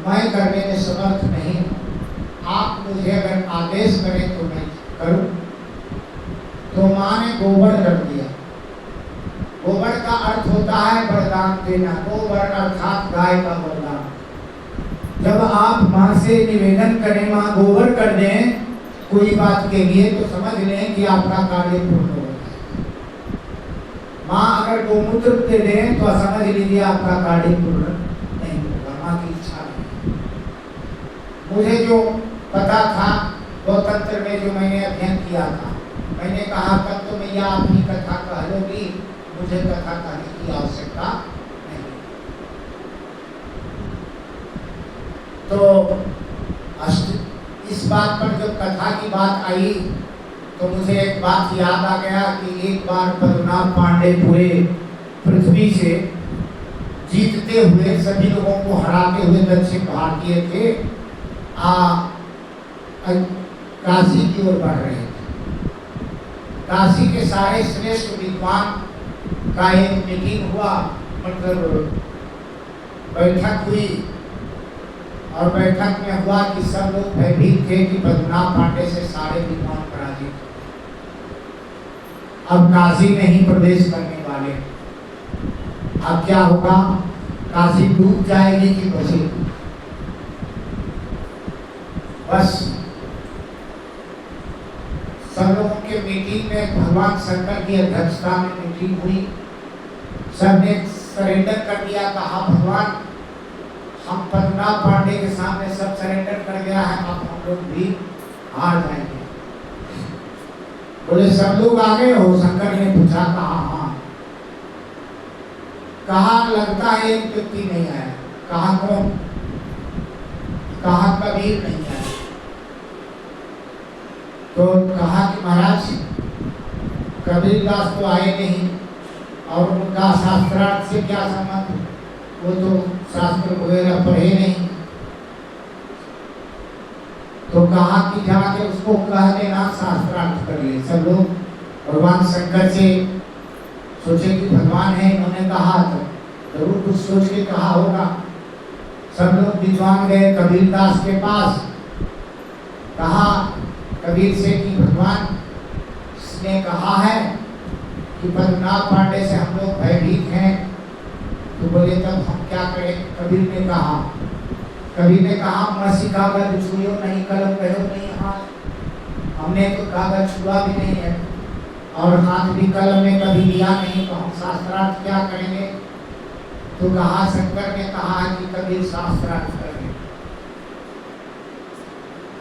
मैं करने में समर्थ नहीं, आप मुझे अगर आदेश करें तो मैं करूं। तो माँ ने गोबर रख दिया। गोबर का अर्थ होता है वरदान देना, गोबर अर्थात गाय का वरदान। जब आप माँ से निवेदन करें माँ गोबर कर दें कोई बात के लिए, तो समझ लें कि आपका कार्य पूर्ण हो गया। माँ अगर गोमूत्र दे दें तो समझ लीजिए आपका कार्य पूर्ण नहीं होगा, माँ की इच्छा नहीं। मुझे जो पता था वो तंत्र में जो मैंने अध्ययन किया था, मैंने कहा तब तो मैया आप ही कथा कह लोगी, मुझे कथा कहने की आवश्यकता नहीं। तो इस बात पर जब कथा की बात आई तो मुझे एक बात याद आ गया कि एक बार पद्मनाभ पांडे पूरे पृथ्वी से जीतते हुए, सभी लोगों को हराते हुए दक्षिण भारतीय थे काशी की ओर बढ़ रहे थे। काशी के सारे श्रेष्ठ विद्वान का एक मीटिंग हुआ, मतलब बैठक हुई, और बैठक में हुआ कि सब लोग भयभीत थे कि पद्मनाभ पांडे से सारे विद्वान पराजित, अब काशी में ही प्रवेश करने वाले। अब क्या होगा, काशी डूब जाएगी कि बचेगी? बस सब लोगों के मीटिंग में भगवान शंकर की अध्यक्षता में मीटिंग हुई। सबने सरेंडर कर दिया, कहा भगवान हम पद्मनाभ पांडे के सामने सब सरेंडर कर गया है, अब हम लोग भी हार जाएंगे। बोले सब लोग आ गए हो? शंकर ने पूछा, कहा हाँ। कहा लगता है एक व्यक्ति नहीं आया, कहा कौन, कहा कबीर नहीं आया। तो कहा कि महाराज कबीरदास तो आए नहीं और उनका शास्त्रार्थ से क्या संबंध, वो तो शास्त्र वगैरह पढ़े नहीं। तो कहा कि जाके उसको कह देना शास्त्रार्थ कर ले। सब लोग भगवान शंकर से सोचे कि भगवान है, इन्होंने कहा तो जरूर कुछ सोच के कहा होगा। सब लोग विद्वान गए कबीरदास के पास, कहा कबीर से कि भगवान ने कहा है कि पद्मनाभ पांडे से हम लोग भयभीत हैं। तो बोले तब हम क्या करें। कबीर ने कहा मसी कागज छुओ नहीं, कलम कहो नहीं हाथ, हमने तो कागज छुआ भी नहीं है और हाथ भी कलम में कभी लिया नहीं, तो हम शास्त्रार्थ क्या करेंगे। तो कहा शंकर ने कहा कि कबीर शास्त्रार्थ करेंगे।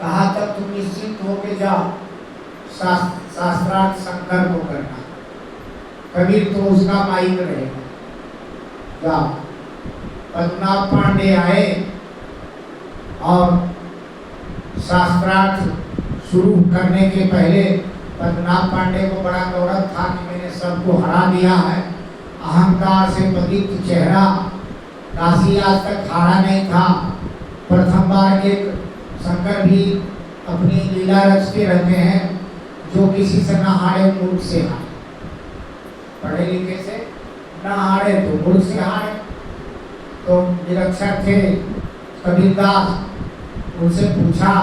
कहा तब तुम निश्चिंत होके जाओ, शास्त्रार्थ शंकर को करना, कबीर तो उसका माइक रहेगा। जाओ। पद्मनाभ पांडे आए और शास्त्रार्थ शुरू करने के पहले पद्मनाभ पांडे को बड़ा गौरव था कि मैंने सबको हरा दिया है। अहंकार से पतित चेहरा, काशी आज तक हारा नहीं था। प्रथम बार एक शंकर भी अपनी लीला रचते रहते हैं, जो किसी से न हारे मूर्ख से हारे, पढ़े लिखे से न हारे तो मूर्ख से हारे। तो निरक्षर थे कबीरदास, उनसे पूछा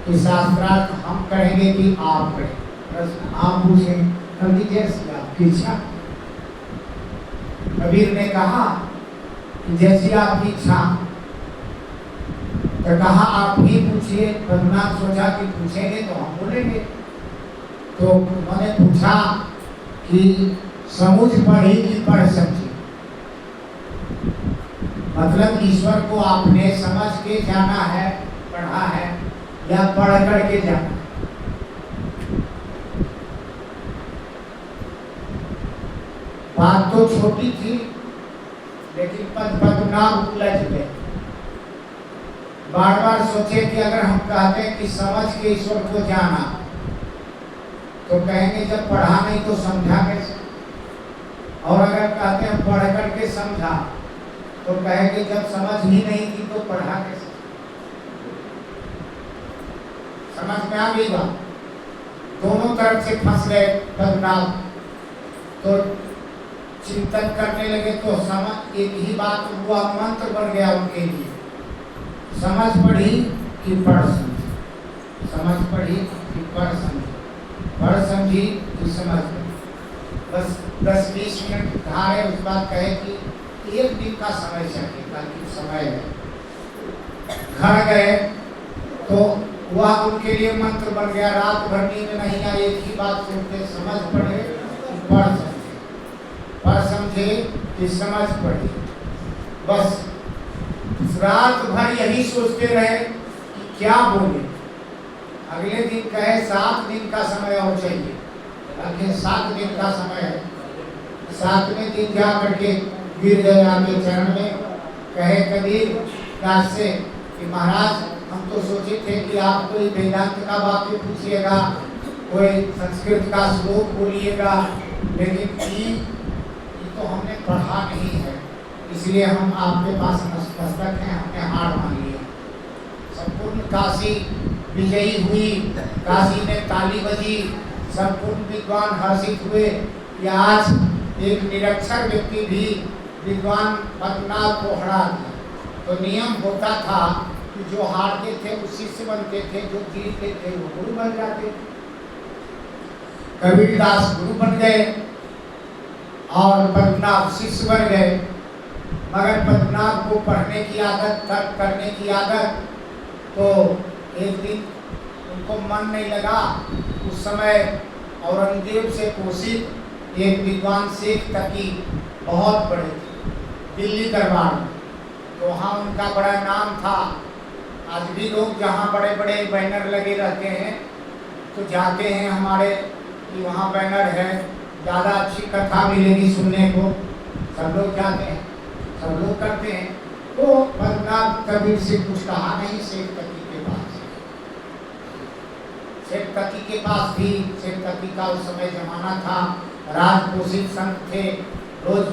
कि शास्त्रार्थ हम करेंगे कि आप करें। प्रश्न आप पूछे, कभी जैसी आपकी इच्छा। कबीर ने कहा कि जैसी आपकी इच्छा। तो कहा आप ही पूछिए। पद्मनाभ सोचा कि पूछेंगे तो हम बोलेंगे। तो उन्होंने पूछा कि समझ पढ़ी कि पढ़ समझी, मतलब ईश्वर को आपने समझ के जाना है, पढ़ा है, या पढ़ करके जाना। बात तो छोटी थी, लेकिन पद्मनाभ उलझ गए। बार बार सोचे कि अगर हम कहते हैं कि समझ के ईश्वर को जाना, तो कहेंगे जब पढ़ा नहीं तो समझा कैसे। और अगर कहते हैं पढ़ करके समझा, तो कहेंगे जब समझ ही नहीं थी तो पढ़ा कैसे। समझ में आ गई बात। दोनों तरफ से फंस गए पद्मनाभ। तो चिंतन करने लगे तो समझ एक ही बात हुआ, मंत्र बन गया उनके लिए। समझ पढ़ी कि पढ़ समझी, समझ पढ़ी कि पढ़ समझी, पढ़ समझी कि समझ पढ़ी। बस 10-20 मिनट धारे उस बात कहे कि एक दिन का समय चाहिए, ताकि समय है। घर गए तो वह उनके लिए मंत्र बन गया। रात भर नींद नहीं आई, एक ही बात सुनते, समझ पढ़े कि पढ़ समझे, पढ़ समझे कि समझ पढ़े। बस रात भर यही सोचते रहे कि क्या बोले। अगले दिन कहे 7 दिन का समय और चाहिए, आखिर 7 दिन का समय है। 7वें दिन जा करके गिर गए आगे चरण में, कहे कबीर दास से कि महाराज हम तो सोचे थे कि आप कोई वेदांत का वाक्य पूछिएगा, कोई संस्कृत का श्लोक बोलिएगा, लेकिन ये तो हमने पढ़ा नहीं है, इसलिए हम आपके पास नतमस्तक हैं, हमने हार मान लिया। संपूर्ण काशी विजयी हुई, काशी में ताली बजी, संपूर्ण विद्वान हर्षित हुए कि आज एक निरक्षर व्यक्ति भी विद्वान पद्मनाभ को हरा दिया। तो नियम होता था कि जो हारते थे वो शिष्य बनते थे, जो जीतते थे वो गुरु बन जाते। कबीरदास गुरु बन गए और पद्मनाभ शिष्य बन गए। मगर पद्मनाभ को पढ़ने की आदत, तर्क करने की आदत, तो एक दिन उनको मन नहीं लगा। उस समय औरंगजेब से पोषित एक विद्वान शेख तकी बहुत बड़े थे दिल्ली दरबार में, तो वहाँ उनका बड़ा नाम था। आज भी लोग जहाँ बड़े बड़े बैनर लगे रहते हैं तो जाते हैं हमारे कि वहाँ बैनर है, ज़्यादा अच्छी कथा मिलेगी सुनने को। सब लोग जाते हैं, सब लोग करते हैं। तो पद्मनाभ कबीर से कुछ कहा नहीं। शेख तकी के पास, शेख तकी के पास भी, शेख तकी का उस समय जमाना था, राजपोषित संत थे, रोज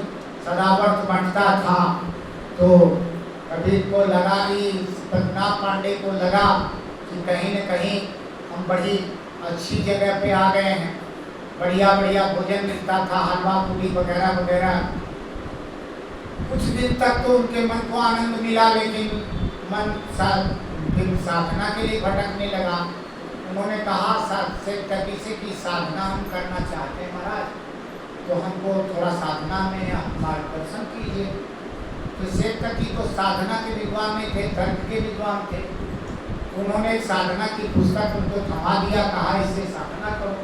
सदावर्त बंटता था। तो कबीर को लगा कि पद्मनाभ पांडे को लगा कि कहीं न कहीं हम बड़ी अच्छी जगह पे आ गए हैं, बढ़िया बढ़िया भोजन मिलता था, हलवा पूरी वगैरह वगैरह। कुछ दिन तक तो उनके मन को आनंद मिला, लेकिन मन फिर साधना के लिए भटकने लगा। उन्होंने कहा शेख तकी से कि साधना हम करना चाहते हैं महाराज, तो हमको थोड़ा साधना में मार्गदर्शन कीजिए। तो शेख तकी तो साधना के विद्वान नहीं थे, तर्क के विद्वान थे। उन्होंने साधना की पुस्तक उनको थमा दिया, कहा इससे साधना करो।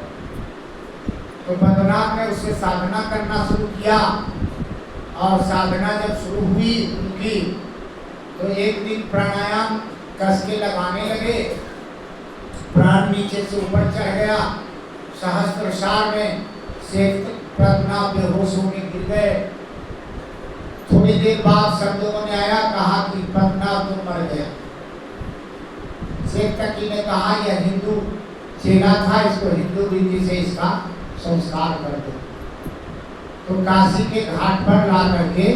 तो पद्मनाभ ने उससे साधना करना शुरू किया, और साधना जब शुरू हुई उनकी, तो एक दिन प्राणायाम कस के लगाने लगे, प्राण नीचे से ऊपर चढ़ गया। सहस्त्रसार में शेख पद्मनाभ बेहोश होके गिर गए। थोड़ी देर बाद सब लोगों ने आया, कहा कि पद्मनाभ तो मर गया। शेख तकी ने कहा यह हिंदू चेला था, इसको हिंदू रीति से इसका संस्कार कर दो। तो काशी के घाट पर ला करके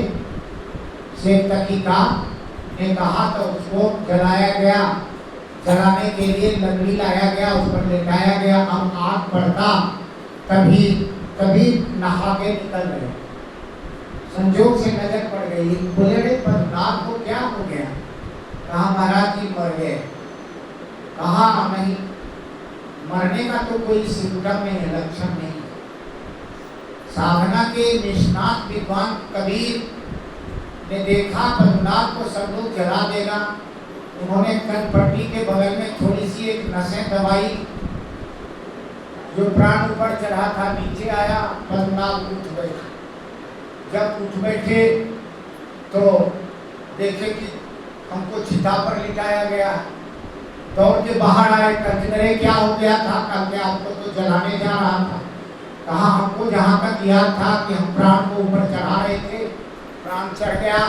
शेख तकी का ने कहा, तो उसको जलाया गया। जलाने के लिए लकड़ी लाया गया, उस पर लेटाया गया। अब आग पड़ता तभी कभी नहा के निकल रहे, संजोग से नजर पड़ गई। बोले रे पद्मनाभ को क्या हो गया? कहा महाराज जी मर गए। कहा नहीं, मरने का तो कोई सिम्टम नहीं है, लक्षण नहीं। साधना के निष्णात विद्वान कबीर ने देखा पद्मनाभ को सब लोग जला देगा। उन्होंने कनपट्टी के बगल में थोड़ी सी एक नसें दबाई, जो प्राण ऊपर चढ़ा था नीचे आया। पद्मनाभ उठ बैठे। जब उठ बैठे तो देखे कि हमको चिता पर लिटाया गया। दौड़ के बाहर आए, कहते क्या हो गया था? कल के आपको तो जलाने जा रहा था। कहा हमको जहाँ तक याद था कि हम प्राण को ऊपर चढ़ा रहे थे, प्राण चढ़ गया।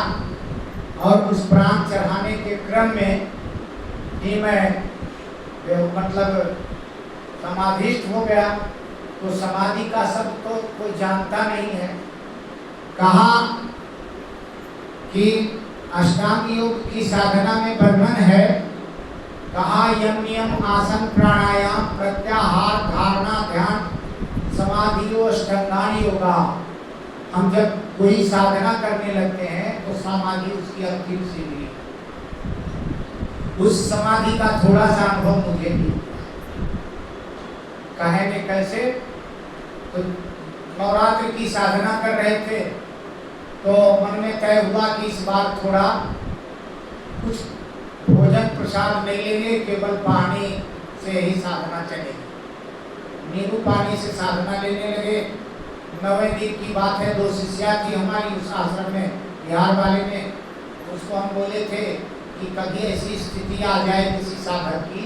और उस प्राण चढ़ाने के क्रम में ही मैं मतलब समाधिस्थ हो गया। तो समाधि का शब्द तो कोई जानता नहीं है। कहा कि अष्टांग योग की साधना में वर्णन है। कहा यम नियम आसन प्राणायाम प्रत्याहार धारणा ध्यान समाधि अष्टांगानी योगा। हम जब कोई साधना करने लगते हैं तो समाधि उसकी अंतिम सीढ़ी है। उस समाधि का थोड़ा सा अनुभव मुझे भी कहेंगे कैसे। तो नवरात्र की साधना कर रहे थे, तो मन में तय हुआ कि इस बार थोड़ा कुछ भोजन प्रसाद नहीं लेंगे, केवल पानी से ही साधना चलेगी। नींबू पानी से साधना लेने लगे। 9वें दिन की बात है, 2 शिष्या थी हमारी उस आश्रम में, बिहार वाले में। उसको हम बोले थे कि कभी ऐसी स्थिति आ जाए किसी साधक की,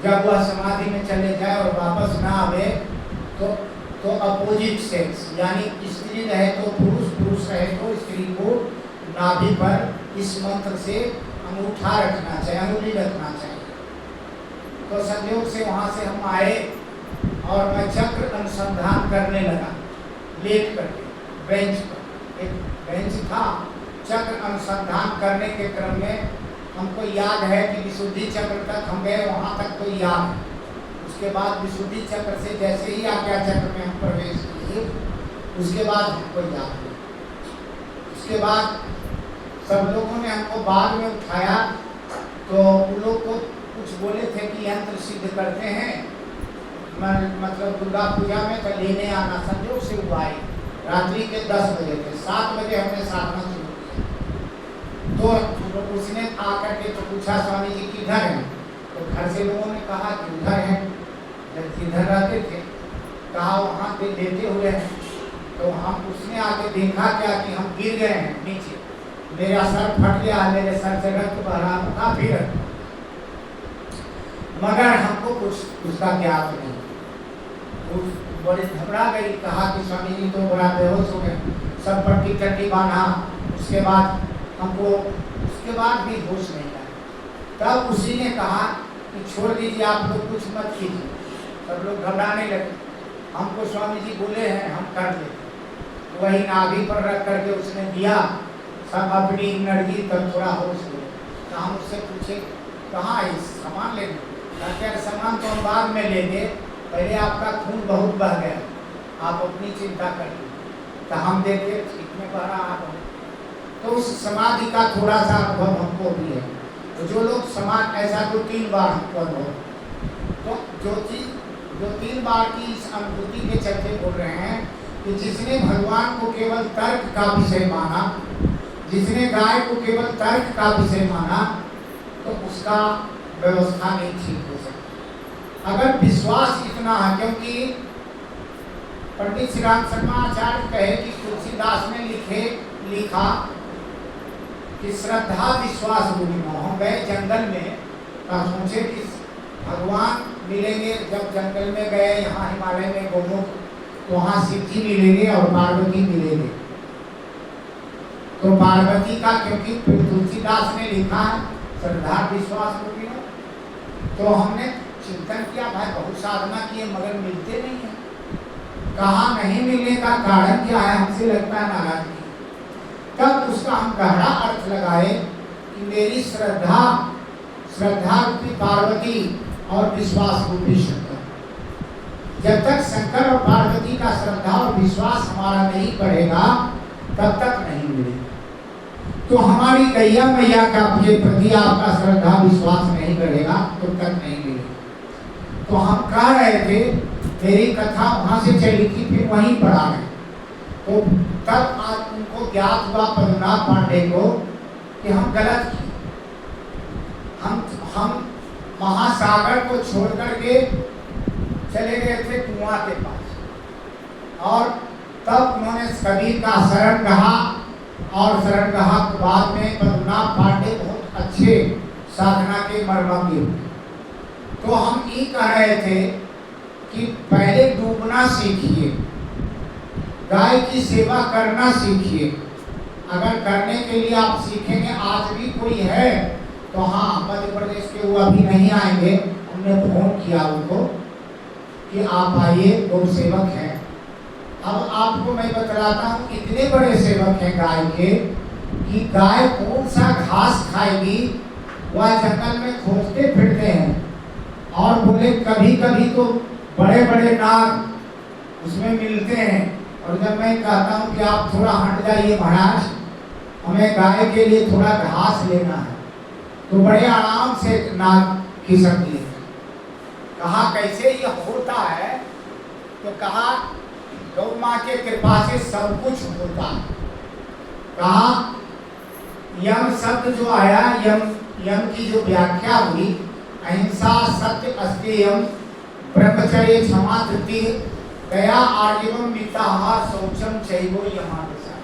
जब वह समाधि में चले जाए और वापस ना आवे, तो अपोजिट सेक्स यानी स्त्री रहे तो पुरुष, पुरुष रहे तो स्त्री को नाभि पर इस मंत्र से अंगूठा रखना चाहिए, अंगुली रखना चाहिए। तो संयोग से वहाँ से हम आए और मैं चक्र अनुसंधान करने लगा, लेट करके बेंच पर। एक बेंच था, चक्र अनुसंधान करने के क्रम में हमको याद है कि विशुद्धि चक्र तक हम गए, वहाँ तक तो याद है। उसके बाद विशुद्धि चक्र से जैसे ही आज्ञा चक्र में हम प्रवेश किए, उसके बाद हमको याद हुआ। उसके बाद सब लोगों ने हमको बाद में उठाया, तो उन लोग को कुछ बोले थे कि यंत्र सिद्ध करते हैं, मतलब दुर्गा पूजा में तो लेने आना। संयोग से हुआ है, रात्रि के 10 बजे थे, 7 बजे हमने साधना शुरू की। तो उसने आकर के तो पूछा स्वामी जी किधर हैं? तो घर से लोगों ने कहा कि उधर हैं, जब किधर रहते थे। कहा वहाँ पे लेटे हुए हैं। तो हम उसने आके देखा क्या कि हम गिर गए हैं नीचे, मेरा सर फट गया, मेरे सर से रक्त बह रहा था काफी रक्त, मगर हमको कुछ उसका ज्ञात नहीं। बड़े घबरा गई, कहा कि स्वामी जी तो बड़ा बेहोश हो गए। सब पट्टी कट्टी बांधा। उसके बाद हमको उसके बाद भी होश नहीं आया। तब उसी ने कहा कि छोड़ दीजिए, आप लोग कुछ मत कीजिए। सब लोग घबराने लगे। हमको स्वामी जी बोले हैं, हम कर देते। वही नाभि पर रख करके उसने दिया, सब अपनी एनर्जी तब थोड़ा होश हुए। तो हम उससे पूछे कहाँ है सामान लेने? कहते सामान तो हम बाद में लेंगे, पहले आपका खून बहुत बह गया, आप अपनी चिंता करिए। तो हम देखे ठीक में बह रहा है। तो उस समाधि का थोड़ा सा अनुभव हमको भी है। तो जो लोग समाज ऐसा 2-3 बार हमको अनुभव, तो जो चीज जो 3 बार की इस अनुभूति के चलते बोल रहे हैं कि जिसने भगवान को केवल तर्क का विषय माना, जिसने गाय को केवल तर्क का विषय माना, तो उसका व्यवस्था नहीं ठीक हो सकती। अगर विश्वास इतना है, क्योंकि पंडित श्री राम शर्मा आचार्य कहे कि तुलसीदास ने लिखा कि श्रद्धा विश्वास रूपी मोह। गए जंगल में, सोचे कि भगवान मिलेंगे। जब जंगल में गए, यहाँ हिमालय में गोमुख, तो वहाँ शिव जी मिलेंगे और पार्वती मिलेंगे। तो पार्वती का, क्योंकि तुलसीदास ने लिखा है श्रद्धा विश्वास रूपी मोह। तो हमने चिंतन किया, भाई बहुत साधना किए मगर मिलते नहीं है। कहाँ नहीं मिलने का कारण क्या है? हमसे लगता है नाराजगी। तब उसका हम गहरा अर्थ लगाए कि मेरी श्रद्धा रूपी पार्वती और विश्वास रूपी शंकर। जब तक शंकर और पार्वती का श्रद्धा और विश्वास हमारा नहीं बढ़ेगा, तब तक नहीं मिलेगा। तो हमारी गैया मैया का के प्रति आपका श्रद्धा विश्वास नहीं बढ़ेगा, तब तक नहीं मिलेगा। तो हम कह रहे थे, मेरी कथा वहां से चली थी, फिर वहीं पर आ गए। तो तब आज उनको ज्ञात हुआ, पद्मनाभ पांडे को, कि हम गलत किए। हम महासागर को छोड़ करके चले गए थे कुआं के पास, और तब उन्होंने कबीर का शरण कहा, और शरण कहा के बाद में पद्मनाभ पांडे बहुत अच्छे साधना के मर्मज्ञ हुए। तो हम ये कह रहे थे कि पहले डूबना सीखिए, गाय की सेवा करना सीखिए। अगर करने के लिए आप सीखेंगे, आज भी कोई है तो हाँ, मध्य प्रदेश के वो अभी नहीं आएंगे, हमने फोन किया उनको कि आप आइए, गौ सेवक हैं। अब आपको मैं बतलाता हूँ, इतने बड़े सेवक हैं गाय के कि गाय कौन सा घास खाएगी वह जंगल में खोजते फिरते हैं। और बोले कभी कभी तो बड़े बड़े नाग उसमें मिलते हैं। और जब मैं कहता हूँ कि आप थोड़ा हट जाइए महाराज, हमें गाय के लिए थोड़ा घास लेना है, तो बड़े आराम से नाग खिसक लिए। कहा कैसे ये होता है? तो कहा गौ माँ के कृपा से सब कुछ होता है। कहा यम शब्द जो आया, यम की जो व्याख्या हुई, अहिंसा सत्य अस्तेयम ब्रह्मचर्य क्षमा धृति दया आजीवन मिताहार शौचम चैवो यमादशा।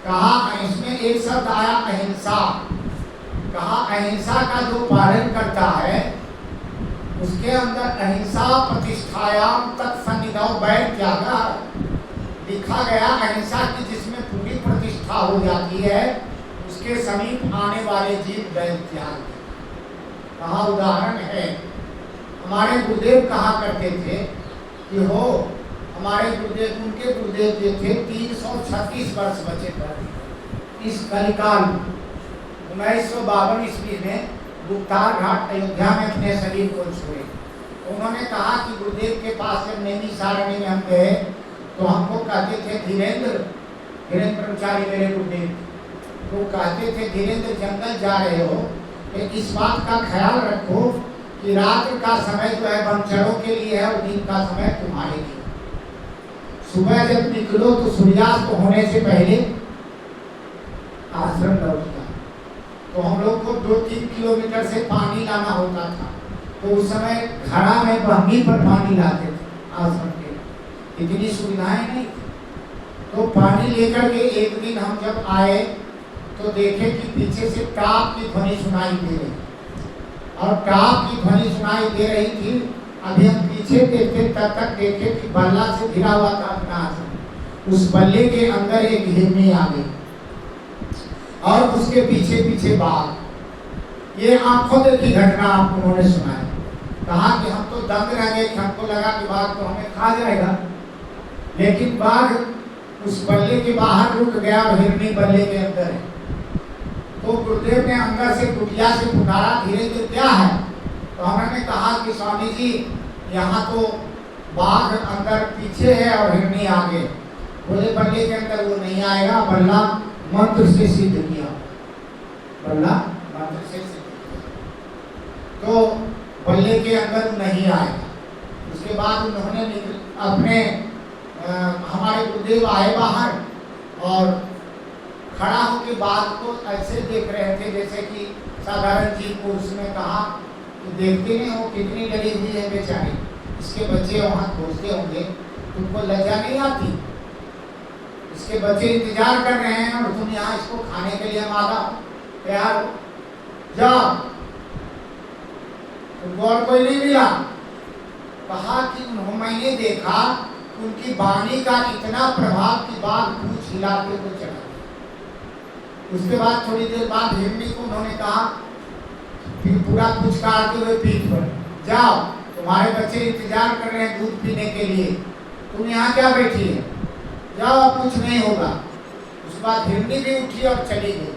कहा इसमें एक शब्द आया अहिंसा। कहा अहिंसा का जो पालन करता है उसके अंदर अहिंसा प्रतिष्ठायाम तत्सन्निधौ वैर त्यागा लिखा गया। अहिंसा की जिसमें पूरी प्रतिष्ठा हो जाती है, उसके समीप आने वाले जीव वैर त्याग। कहा उदाहरण है, हमारे गुरुदेव कहा करते थे कि हो हमारे गुरुदेव, उनके गुरुदेव जो थे 336 वर्ष बचे थे इस कलिकाल। 1952 ईस्वी में गुप्तार घाट अयोध्या में अपने शरीर को छोड़े। उन्होंने कहा कि गुरुदेव के पास जब नैनी सारणी में हम गए तो हमको कहते थे धीरेन्द्र ब्रह्मचारी मेरे गुरुदेव, तो कहते थे धीरेन्द्र जंगल जा रहे हो, इस बात का ख्याल रखो कि रात्रि का समय जो है वनचरों के लिए है और दिन का समय तुम्हारे लिए। सुबह जब निकलो तो सूर्यास्त होने से पहले आश्रम लौटता। तो हम लोग को 2-3 किलोमीटर से पानी लाना होता था। तो उस समय घड़ा में बहनी पर पानी लाते थे आश्रम के, इतनी सुविधाएं नहीं थी। तो पानी लेकर के एक दिन हम जब आए तो देखे कि पीछे से टाप की ध्वनि सुनाई दे रही, और टाप की ध्वनि सुनाई दे रही थी। अभी हम पीछे देखते तब तक देखे कि बल्ला से घिरा हुआ था अपना आश्रम। उस बल्ले के अंदर एक हिरनी आ गई और उसके पीछे पीछे बाघ। ये आंखों देखी घटना आप उन्होंने सुनाई। कहा कि हम तो दंग रह गए, हमको लगा कि बाघ तो हमें खा जाएगा, लेकिन बाघ उस बल्ले के बाहर रुक गया और हिरनी बल्ले के अंदर है। तो गुरुदेव ने अंदर से कुटिया से पुकारा, धीरे धीरे क्या है? तो हमने कहा कि स्वामी जी यहाँ तो बाघ अंदर पीछे है और हिरनी आगे। बोले बल्ले के अंदर वो नहीं आएगा, बल्ला मंत्र से सिद्ध किया, बल्ला मंत्र से सिद्ध किया, तो बल्ले के अंदर नहीं आएगा। उसके बाद उन्होंने अपने हमारे गुरुदेव आए बाहर और खड़ा होकर बाघ को ऐसे देख रहे थे जैसे कि साधारण जीव पुरुष ने कहा कि देखते नहीं हो कितनी लड़ी हुई है बेचारी, इसके बच्चे वहाँ खोजते होंगे, तुमको लज्जा नहीं आती? इसके बच्चे इंतजार कर रहे हैं और तुम यहाँ इसको खाने के लिए मांगा, तैयार हो जाओ, तुमको और कोई नहीं मिला। कहा कि मैंने देखा उनकी वाणी का इतना प्रभाव कि बाघ पूछ हिलाते हुए चला। उसके बाद थोड़ी देर बाद हिरनी को उन्होंने कहा, फिर पूरा पूछ काटते हुए पीठ पर, जाओ तुम्हारे बच्चे इंतजार कर रहे हैं दूध पीने के लिए, तुम यहाँ क्या बैठी है, जाओ कुछ नहीं होगा। उसके बाद हिरनी भी उठी और चली गई।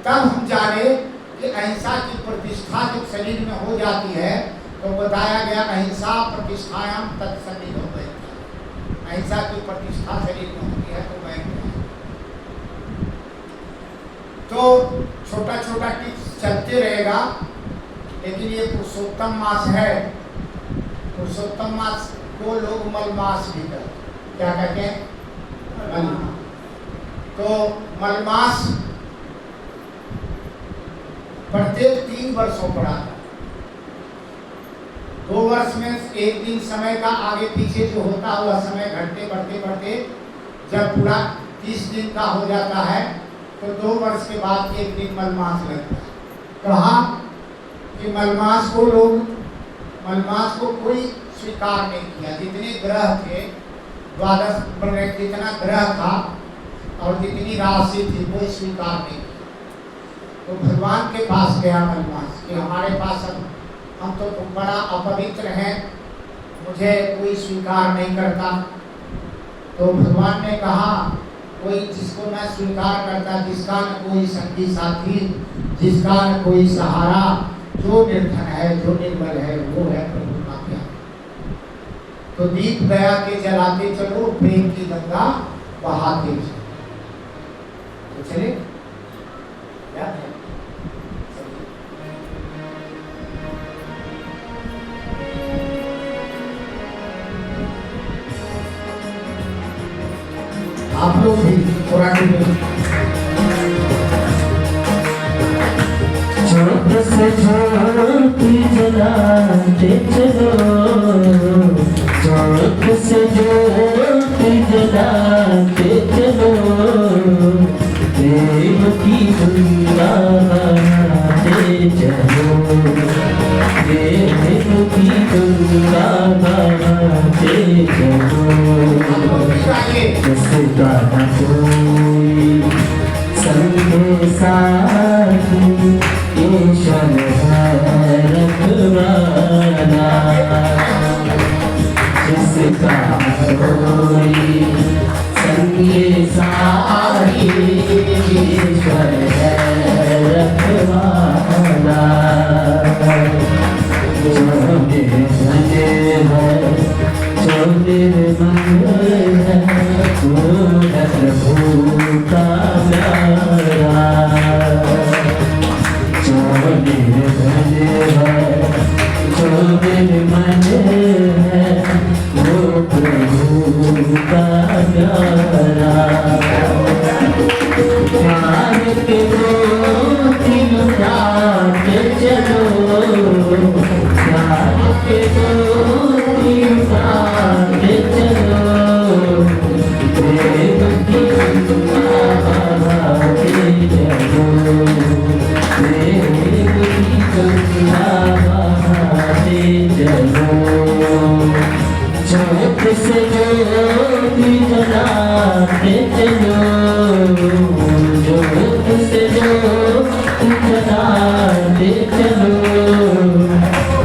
तब हम जाने कि अहिंसा की प्रतिष्ठा जब शरीर में हो जाती है तो बताया गया अहिंसा प्रतिष्ठायाम तत्सन्निध हो गई। अहिंसा की प्रतिष्ठा शरीर में होती है तो मैं तो छोटा छोटा टिप्स चलते रहेगा, लेकिन ये पुरुषोत्तम मास है। पुरुषोत्तम मास को लोग मल मास भी कहते, क्या कहते हैं? तो मलमास प्रत्येक 3 वर्षों पर आता है। 2 वर्ष में एक दिन समय का आगे पीछे जो होता हुआ समय घटते बढ़ते बढ़ते जब पूरा 30 दिन का हो जाता है तो 2 वर्ष के बाद एक दिन मलमास लगता है। कहा कि मलमास को कोई स्वीकार नहीं किया। जितने ग्रह थे 12 जितना ग्रह था और जितनी राशि थी कोई स्वीकार नहीं किया। तो भगवान के पास गया मलमास कि हमारे पास अब हम तो बड़ा अपवित्र हैं, मुझे कोई स्वीकार नहीं करता। तो भगवान ने कहा कोई जिसको मैं स्वीकार करता, जिसका न कोई संगी साथी, जिसका न कोई सहारा, जो निर्धन है जो निर्बल है वो है प्रभु का प्यार। तो दीप दया के जलाते चलो, प्रेम की गंगा बहाते चलो। तो चले क्या है? आप लोग भी थोड़ा चौक से ज्योति जलाते चलो, चौक से ज्योति जलाते चलो, प्रेम की गंगा बहाते चलो, प्रेम की गंगा बहाते चलो। जिसका न कोई संगे साथी, ईश्वर है रखवाला। जिसका न कोई संगे साथी, ईश्वर है रखवाला। जो निर्मल है, जो निर्मल है, प्रभु का प्यारा। जो निर्मल है, जो निर्मल है, वो प्रभु का प्यारा। प्यार के मोती लुटाते चलो, प्यार के मोती लुटाते चलो, प्रेम की गंगा बहाते चलो, प्रेम की गंगा बहाते चलो। चौक से ज्योति जलाते से चलो जो से जो चलाते चलो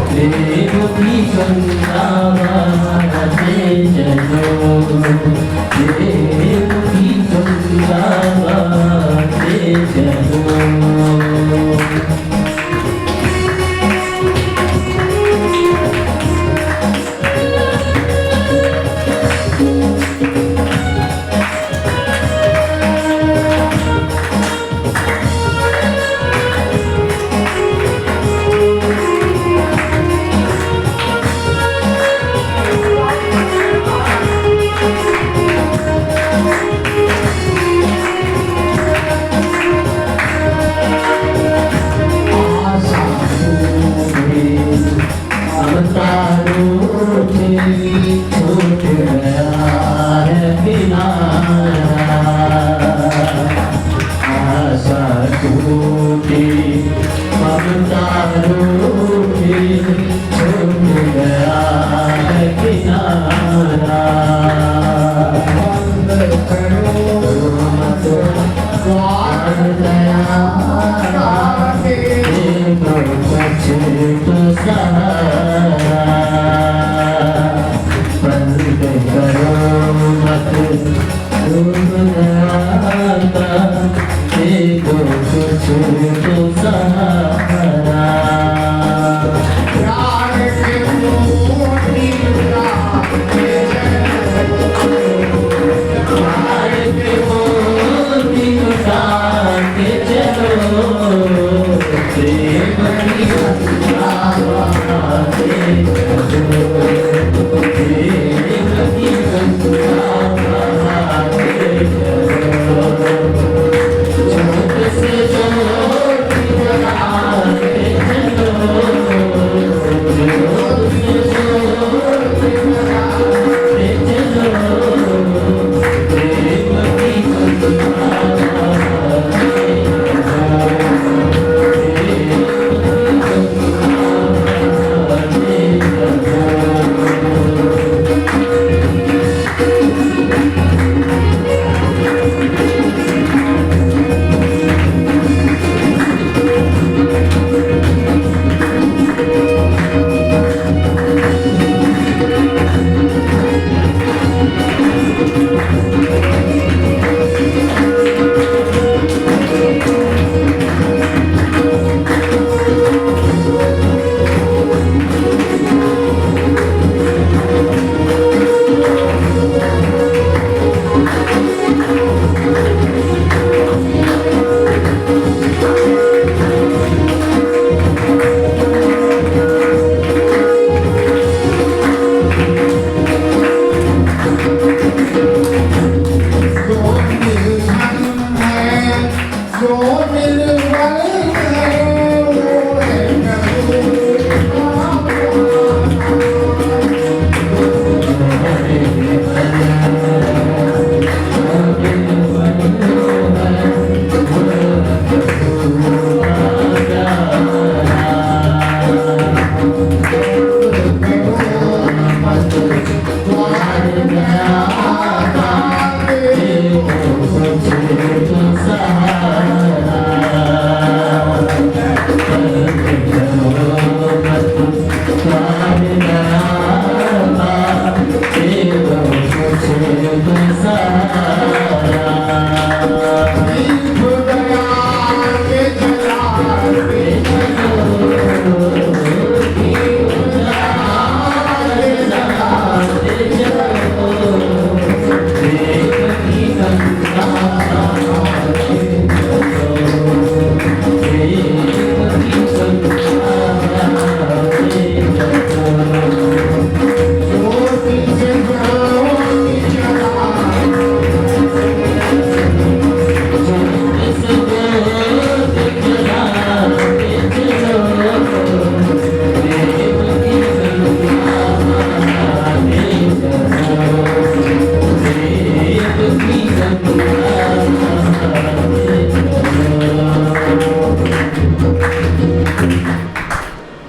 प्रेम की गंगा बहाते चलो प्रेम की गंगा बहाते चलो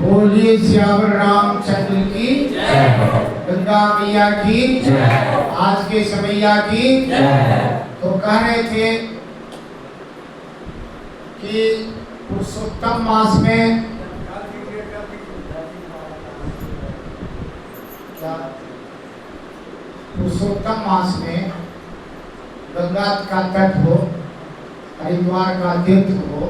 बोलिए श्यावर रामचंद्र की गंगा मैया की आज के समैया की तो कह रहे थे कि पुरुषोत्तम मास में पुरुषोत्तम मास में गंगा का तट हो, हरिद्वार का तीर्थ हो,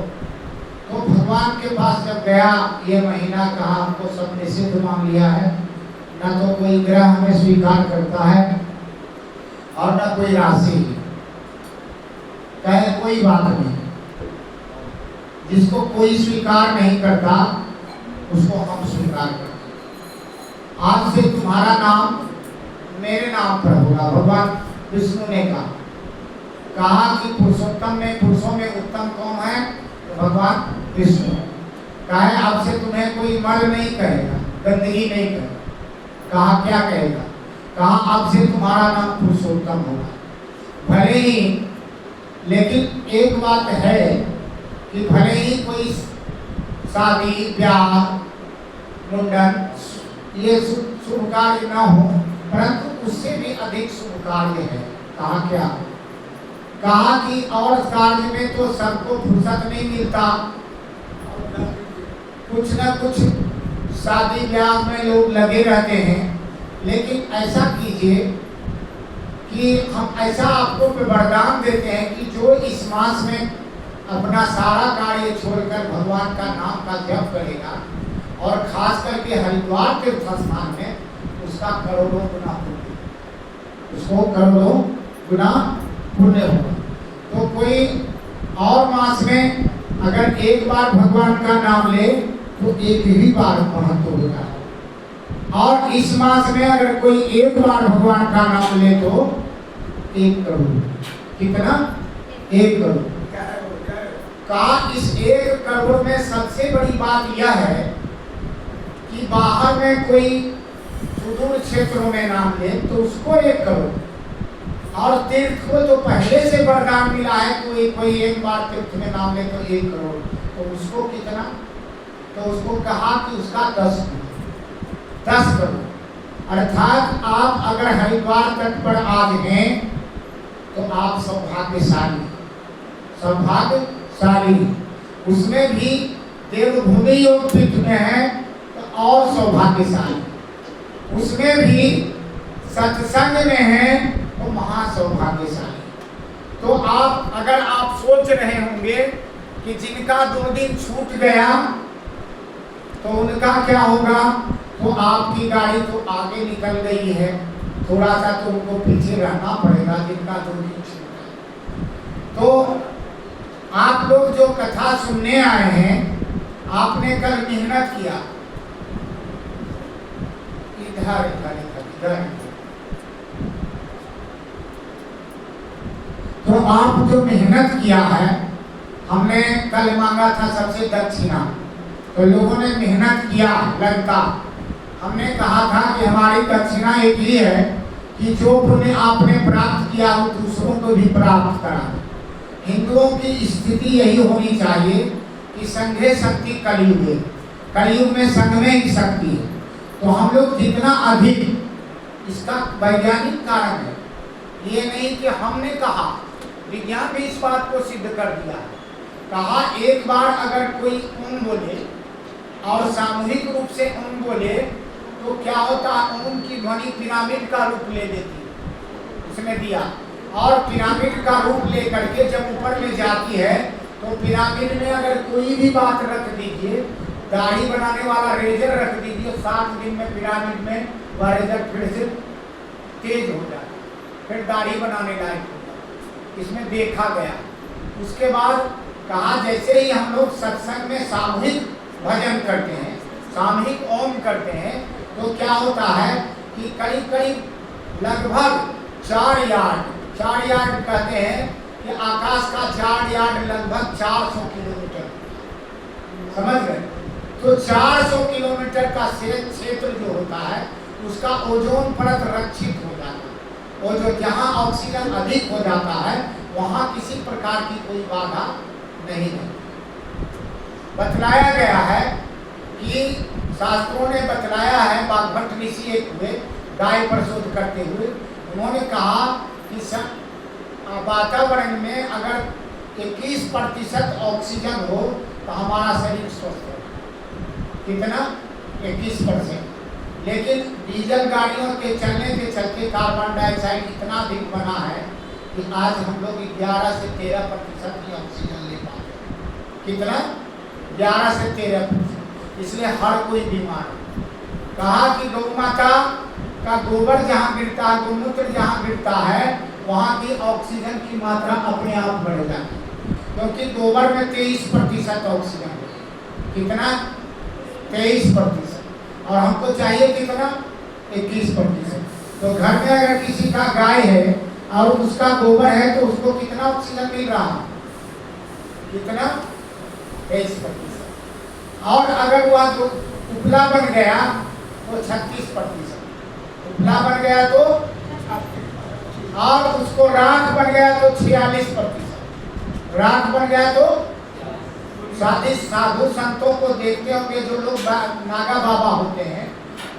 तो भगवान के पास जब गया ये महीना कहा हमको सब निषिद्ध मान लिया है, न तो कोई ग्रह हमें स्वीकार करता है और न कोई राशि। कहे कोई बात नहीं, जिसको कोई स्वीकार नहीं करता उसको हम स्वीकार करते। आज से तुम्हारा नाम मेरे नाम पर होगा। भगवान विष्णु ने कहा कि पुरुषोत्तम में, पुरुषों में उत्तम कौन है? तो भगवान विष्णु। कहा अब से तुम्हें कोई मल नहीं कहेगा, गंदगी नहीं कहेगा। कहा क्या कहेगा? कहा अब से तुम्हारा नाम पुरुषोत्तम होगा। भले ही, लेकिन एक बात है कि भले ही कोई शादी ब्याह मुंडन ये शुभ कार्य न हो, परंतु उससे भी अधिक शुभ कार्य है। कहा क्या? कहा कि और कार्य में तो सबको फुर्सत नहीं मिलता, कुछ न कुछ शादी ब्याह में लोग लगे रहते हैं, लेकिन ऐसा कीजिए कि हम ऐसा आपको वरदान देते हैं कि जो इस मास में अपना सारा कार्य छोड़कर भगवान का नाम का जप करेगा और खास करके हरिद्वार तीर्थ स्थान में, उसका करोड़ों गुना पुण्य, उसको करोड़ों गुना पुण्य होगा। तो कोई और मास में अगर एक बार भगवान का नाम ले तो एक ही बार महत्व होता है, और इस मास में अगर कोई एक बार भगवान का नाम ले तो 1 करोड़। कितना? 1 करोड़। कहा इस 1 करोड़ में सबसे बड़ी बात यह है कि बाहर में कोई सुदूर क्षेत्रों में नाम ले तो उसको 1 करोड़, और तीर्थ को तो पहले से वरदान मिला है, कोई एक बार तीर्थ में नाम ले तो 1 करोड़, तो उसको कितना? तो उसको कहा कि उसका 10 करोड़। अर्थात आप अगर हरिद्वार तट पर आज हैं तो आप सौभाग्यशाली, सौभाग्यशाली। उसमें भी देवभूमि योग पीठ में है तो और सौभाग्यशाली, उसमें भी सत्संग में है तो महासौभाग्यशाली। तो आप अगर आप सोच रहे होंगे कि जिनका 2 दिन छूट गया तो उनका क्या होगा, तो आपकी गाड़ी तो आगे निकल गई है, थोड़ा सा तो उनको पीछे रहना पड़ेगा जिनका 2 दिन छूट गया। तो आप लोग जो कथा सुनने आए हैं, आपने कल मेहनत किया, इधर तो आप जो मेहनत किया है, हमने कल मांगा था सबसे दक्षिणा, तो लोगों ने मेहनत किया लगता। हमने कहा था कि हमारी दक्षिणा एक ही है कि जो पुण्य आपने प्राप्त किया हो दूसरों को भी प्राप्त करा। हिंदुओं की स्थिति यही होनी चाहिए कि संघे शक्ति कलयुग है, कलयुग में संघ में ही शक्ति है। तो हम लोग जितना अधिक, इसका वैज्ञानिक कारण है, ये नहीं कि हमने कहा, विज्ञान भी इस बात को सिद्ध कर दिया। कहा एक बार अगर कोई ओम बोले और सामूहिक रूप से ओम बोले तो क्या होता, ओम की ध्वनि पिरामिड का रूप ले लेती, उसने दिया, और पिरामिड का रूप लेकर के जब ऊपर में जाती है तो पिरामिड में अगर कोई भी बात रख दीजिए, दाढ़ी बनाने वाला रेजर रख दीजिए, 7 दिन में पिरामिड में वह रेजर फिर से तेज हो जाता, फिर दाढ़ी बनाने लायक होता। इसमें देखा गया। उसके बाद कहा जैसे ही हम लोग सत्संग में सामूहिक भजन करते हैं, सामूहिक ओम करते हैं, तो क्या होता है कि करीब करीब लगभग 4 यार्ड कहते हैं कि आकाश का 4 यार्ड लगभग 400 किलोमीटर, समझ गए? तो 400 किलोमीटर का क्षेत्र जो होता है उसका ओजोन परत रक्षित हो जाता है, और जो जहाँ ऑक्सीजन अधिक हो जाता है वहाँ किसी प्रकार की कोई बाधा नहीं है। बतलाया गया है कि शास्त्रों ने बतलाया है, बागभट्ट ऋषि एक हुए गाय पर शोध करते हुए, उन्होंने कहा कि वातावरण में अगर 21% ऑक्सीजन हो तो हमारा शरीर स्वस्थ है। कितना? 21%। लेकिन डीजल गाड़ियों के चलने के चलते कार्बन डाइऑक्साइड इतना अधिक बना है कि आज हम लोग 11 से 13% की ऑक्सीजन ले पाते हैं। कितना? 11 से 13%। इसलिए हर कोई बीमार है। कहा कि गौ माता का गोबर जहाँ गिरता है, गोमूत्र जहाँ गिरता है, वहाँ की ऑक्सीजन की मात्रा अपने आप बढ़ जाती है, क्योंकि गोबर में 23% ऑक्सीजन है। कितना? 23%। और हमको चाहिए कितना? 21%। तो घर में अगर किसी का गाय है और उसका गोबर है तो उसको कितना ऑक्सीजन मिल रहा है? कितना? 23%। और अगर वह उपला बन गया तो 36%। उपला बन गया तो, और उसको राख बन गया तो 46%। राख बन गया तो साधु संतों को देखते होंगे, जो लोग नागा बाबा होते हैं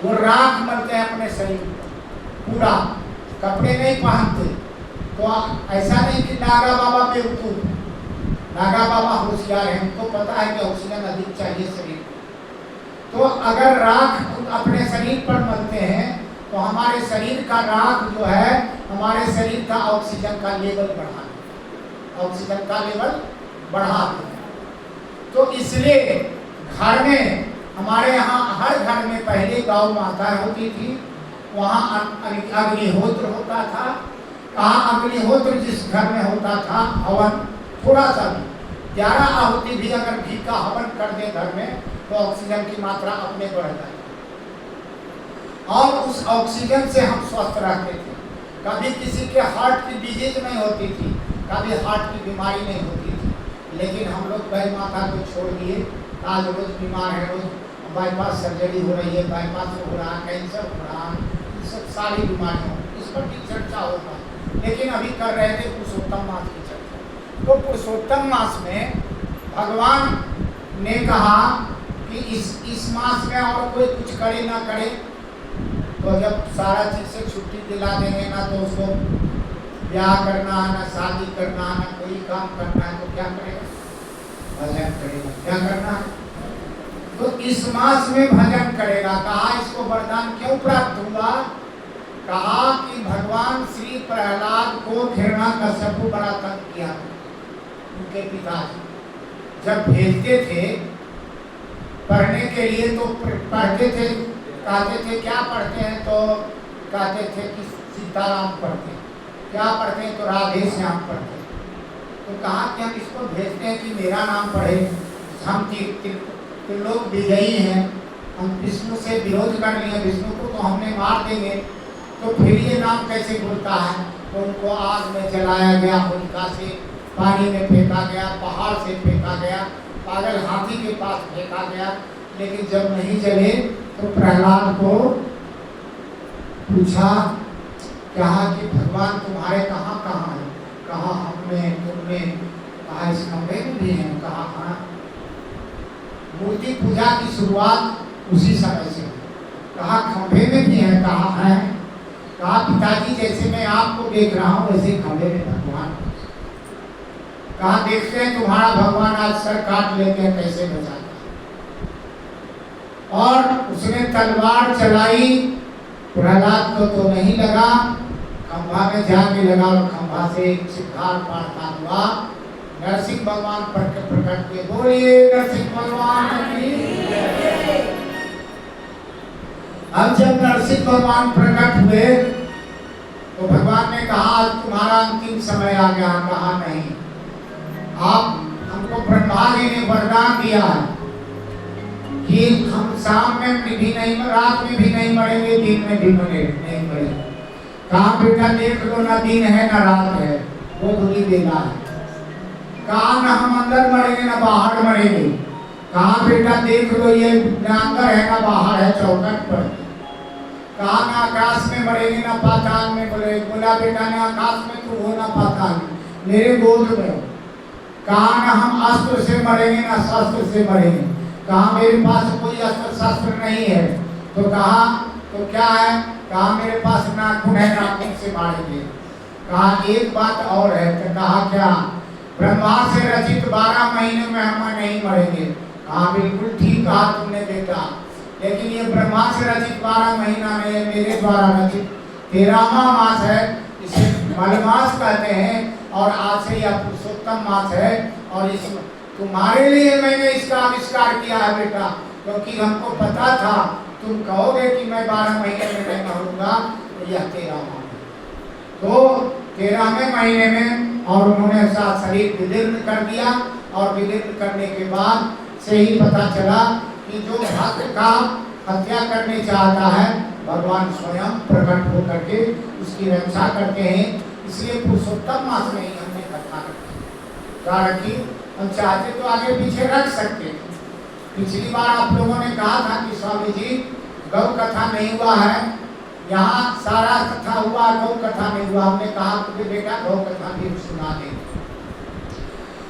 वो राख मलते हैं अपने शरीर पर, पूरा कपड़े नहीं पहनते। तो ऐसा नहीं कि नागा बाबा बेवकूफ, नागा बाबा होशियार है, उनको पता है कि ऑक्सीजन अधिक चाहिए शरीर को। तो अगर राख अपने शरीर पर मलते हैं तो हमारे शरीर का राख जो है हमारे शरीर का ऑक्सीजन का लेवल बढ़ा, ऑक्सीजन का लेवल बढ़ा देता है। तो इसलिए घर में, हमारे यहाँ हर घर में पहले गौ माता होती थी, वहाँ अग्निहोत्र होता था। कहाँ अग्निहोत्र? जिस घर में होता था हवन, थोड़ा सा भी, 11 आहुति भी अगर घी का हवन कर दे घर में तो ऑक्सीजन की मात्रा अपने बढ़ जाती, और उस ऑक्सीजन से हम स्वस्थ रहते थे। कभी किसी के हार्ट की डिजीज नहीं होती थी, कभी हार्ट की बीमारी नहीं होती थी। लेकिन हम लोग गौ माता को छोड़ दिए, आज रोज बीमार है, रोज बाईपास सर्जरी हो रही है, बाईपास हो रहा है, कैंसर हो रहा है, सब सारी बीमारियों, इस पर भी चर्चा होगा। लेकिन अभी कर रहे थे पुरुषोत्तम मास की चर्चा। तो पुरुषोत्तम मास में भगवान ने कहा कि इस मास में और कोई कुछ करे ना करे, तो जब सारा चीज से छुट्टी दिला देंगे ना, तो उसको ब्याह करना है, ना शादी करना है, ना कोई काम करना है, तो क्या करेगा? भजन करेगा। क्या करना है? तो इस मास में भजन करेगा। कहा इसको वरदान क्यों प्राप्त हुआ? कहा कि भगवान श्री प्रहलाद को हिरण्याकश्यप बड़ा तंग किया, उनके पिताजी जब भेजते थे पढ़ने के लिए, तो पढ़ते थे, कहते थे क्या पढ़ते हैं, तो कहते थे कि सीताराम पढ़ते हैं। क्या पढ़ते हैं? तो राधे श्याम पढ़ते हैं। तो कहा कि हम इसको भेजते हैं कि मेरा नाम पढ़े, हम त्रिलोक विजयी हैं, हम विष्णु से विरोध कर लिए विष्णु को, तो हमने मार देंगे, तो फिर ये नाम कैसे बोलता है? तो उनको आग में जलाया गया, होलिका से पानी में फेंका गया, पहाड़ से फेंका गया, पागल हाथी के पास फेंका गया। लेकिन जब नहीं जले तो प्रहलाद को पूछा, कहा कि भगवान तुम्हारे कहाँ कहाँ है? कहा हमने, तुमने, कहा इस कमरे में भी है। कहा हाँ। मूर्ति पूजा की शुरुआत उसी समय से। कहा खंभे में भी है। कहा है। कहा पिताजी जैसे मैं आपको देख रहा हूँ वैसे खंभे में भगवान। कहा देखते हैं तुम्हारा भगवान आज सर काट लेते हैं कैसे बचाता। और उसने तलवार चलाई, प्रहलाद को तो नहीं लगा, खंभा में जाके लगा और खंभा से एक चित्कार पाड़ता हुआ नरसिंह भगवान प्रकट हुए। बोलिए नरसिंह भगवान की। अब जब नरसिंह भगवान प्रकट हुए तो भगवान ने कहा आज तुम्हारा अंतिम समय आ गया। कहा नहीं, आप हमको ब्रह्मा जी ने वरदान दिया है कि हम शाम में भी नहीं, रात में भी नहीं मरेंगे, दिन में भी नहीं मरेंगे। कहा बेटा देख लो, ना दिन है ना रात है, वो धुली बेला है। कहा ना हम अंदर मरेंगे ना बाहर मरेंगे। कहा बेटा देख लो, ये ना अंदर है ना बाहर है, चौखट पर। कहा ना आकाश में मरेंगे ना पाताल में मरेंगे। बोला बेटा ना आकाश में तू हो ना पाताल में, मेरे गोद में हो। कहा ना हम अस्त्र से मरेंगे ना शस्त्र से मरेंगे। कहा मेरे पास कोई अस्त्र शस्त्र नहीं है। तो कहा तो क्या है? कहा मेरे पास नाखून है, नाखून से मारेंगे। कहा एक बात और है। तो कहा क्या? ब्रह्मा से रचित 12 महीने में हम नहीं मरेंगे। कहा बिल्कुल ठीक कहा तुमने बेटा, लेकिन ये ब्रह्मा से रचित 12 महीना नहीं, मेरे द्वारा रचित 13वां मास है, इसे मलमास कहते हैं। और आज से यह पुरुषोत्तम मास है। और इस तुम्हारे लिए मैंने इसका आविष्कार किया है बेटा, क्योंकि हमको पता था तुम कहोगे कि मैं 12 महीने में नहीं मरूंगा, तो यह 13वां तो 13वें महीने में। और उन्होंने साथ शरीर विदीर्ण कर दिया। और विदीर्ण करने के बाद से ही पता चला कि जो भक्त का हत्या करने चाहता है, भगवान स्वयं प्रकट होकर के उसकी रक्षा करते हैं। इसलिए पुरुषोत्तम मास में ही हमने कथा रखी। हम चाहते तो आगे पीछे रख सकते थे। पिछली बार आप लोगों ने कहा था कि स्वामी जी गौ कथा नहीं हुआ है, यहाँ सारा कथा हुआ, गौ कथा नहीं हुआ। हमने कहा कि बेटा गौ कथा भी सुना दे।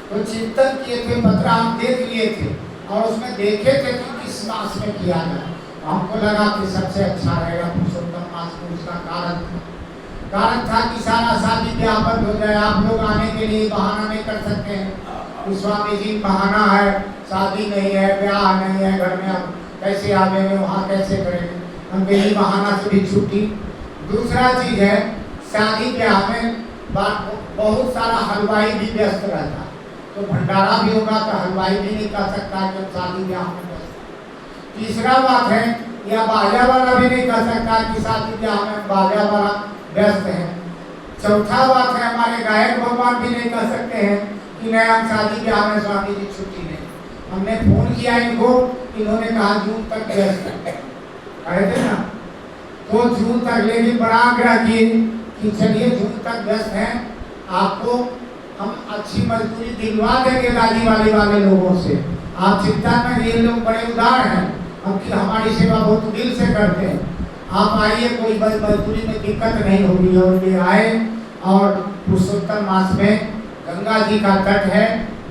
तो चिंतन किए थे, पत्र हम देख लिए थे और उसमें देखे थे कि किस मास में किया जाए। हमको लगा कि सबसे अच्छा रहेगा पुरुषोत्तम मास में। उसका कारण था कि सारा शादी ब्याह बंद हो जाए, आप लोग आने के लिए बहाना नहीं कर सकते हैं कि स्वामी जी बहाना है, शादी नहीं है, ब्याह नहीं है घर में, अब कैसे आवेंगे, वहाँ कैसे करेंगे। हम यही बहाना से भी छुट्टी। दूसरा चीज है, शादी ब्याह में बहुत सारा हलवाई भी व्यस्त रहता, तो भंडारा भी होगा तो हलवाई भी नहीं कर सकता कि शादी ब्याह में व्यस्त। तीसरा बात है, या बाजा वाला भी नहीं कर सकता कि शादी ब्याह में बाजा वाला व्यस्त है। चौथा बात है, हमारे गायक भगवान भी नहीं कर सकते हैं कि नहीं हम शादी ब्याह में स्वामी जी छुट्टी नहीं। हमने फोन किया इनको, इन्होंने कहा जून तक व्यस्त है, कहे थे ना, तो जून तक। लेकिन बड़ा आग्रह किए कि चलिए जून तक व्यस्त हैं, आपको हम अच्छी मजदूरी दिलवा देंगे गाड़ी वाले लोगों से, आप चिंता न, ये लोग बड़े उदार हैं, हम हमारी सेवा बहुत दिल से करते हैं, आप आइए, कोई मजदूरी में दिक्कत नहीं होगी। और ये आए। और पुरुषोत्तम मास में गंगा जी का तट है,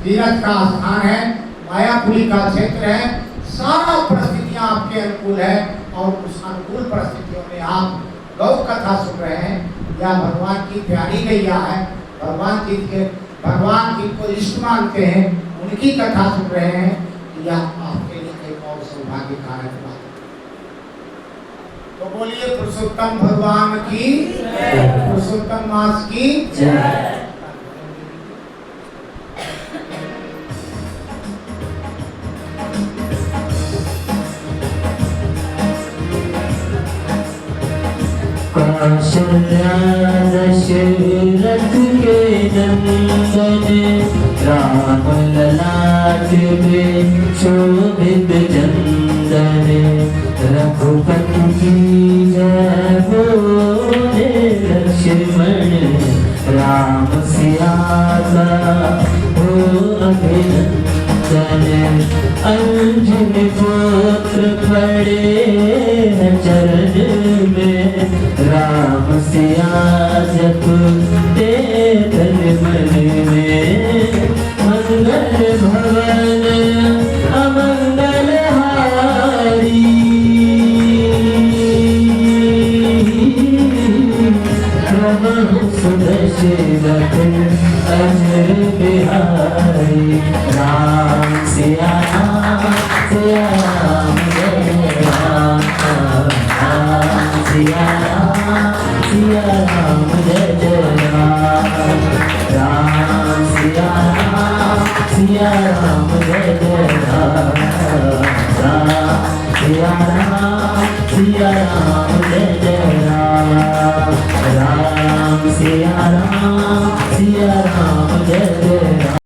तीर्थ का स्थान है, मायापुरी का क्षेत्र है, सारा परिस्थितियां आपके अनुकूल है। और उस अनुकूल परिस्थितियों में आप गौ कथा सुन रहे हैं, या भगवान की प्यारी गैया है, भगवान जिनको इष्ट मानते हैं उनकी कथा सुन रहे हैं, यह आपके लिए एक और सौभाग्य कारक बात। तो बोलिए पुरुषोत्तम भगवान की, पुरुषोत्तम मास की जय। कौशल्या दशरथ के नंदन, राम ललाट में शोभित चंदन, रघुपति की जय बोले लक्ष्मण, राम सिया का हो अभिनंदन। अंजन पुत्र पड़े चरण में, राम सिया जपते तन मन में। मंगल भवन अमंगल हारी, प्रभु सुदशरथ अजर बिहारी। राम सिया राम, सिया राम जय राम, राम सिया राम, सिया राम जय जय राम, राम सिया राम, सिया राम जय जय राम, राम सिया राम, सिया राम जय जय राम, राम सिया राम, सिया राम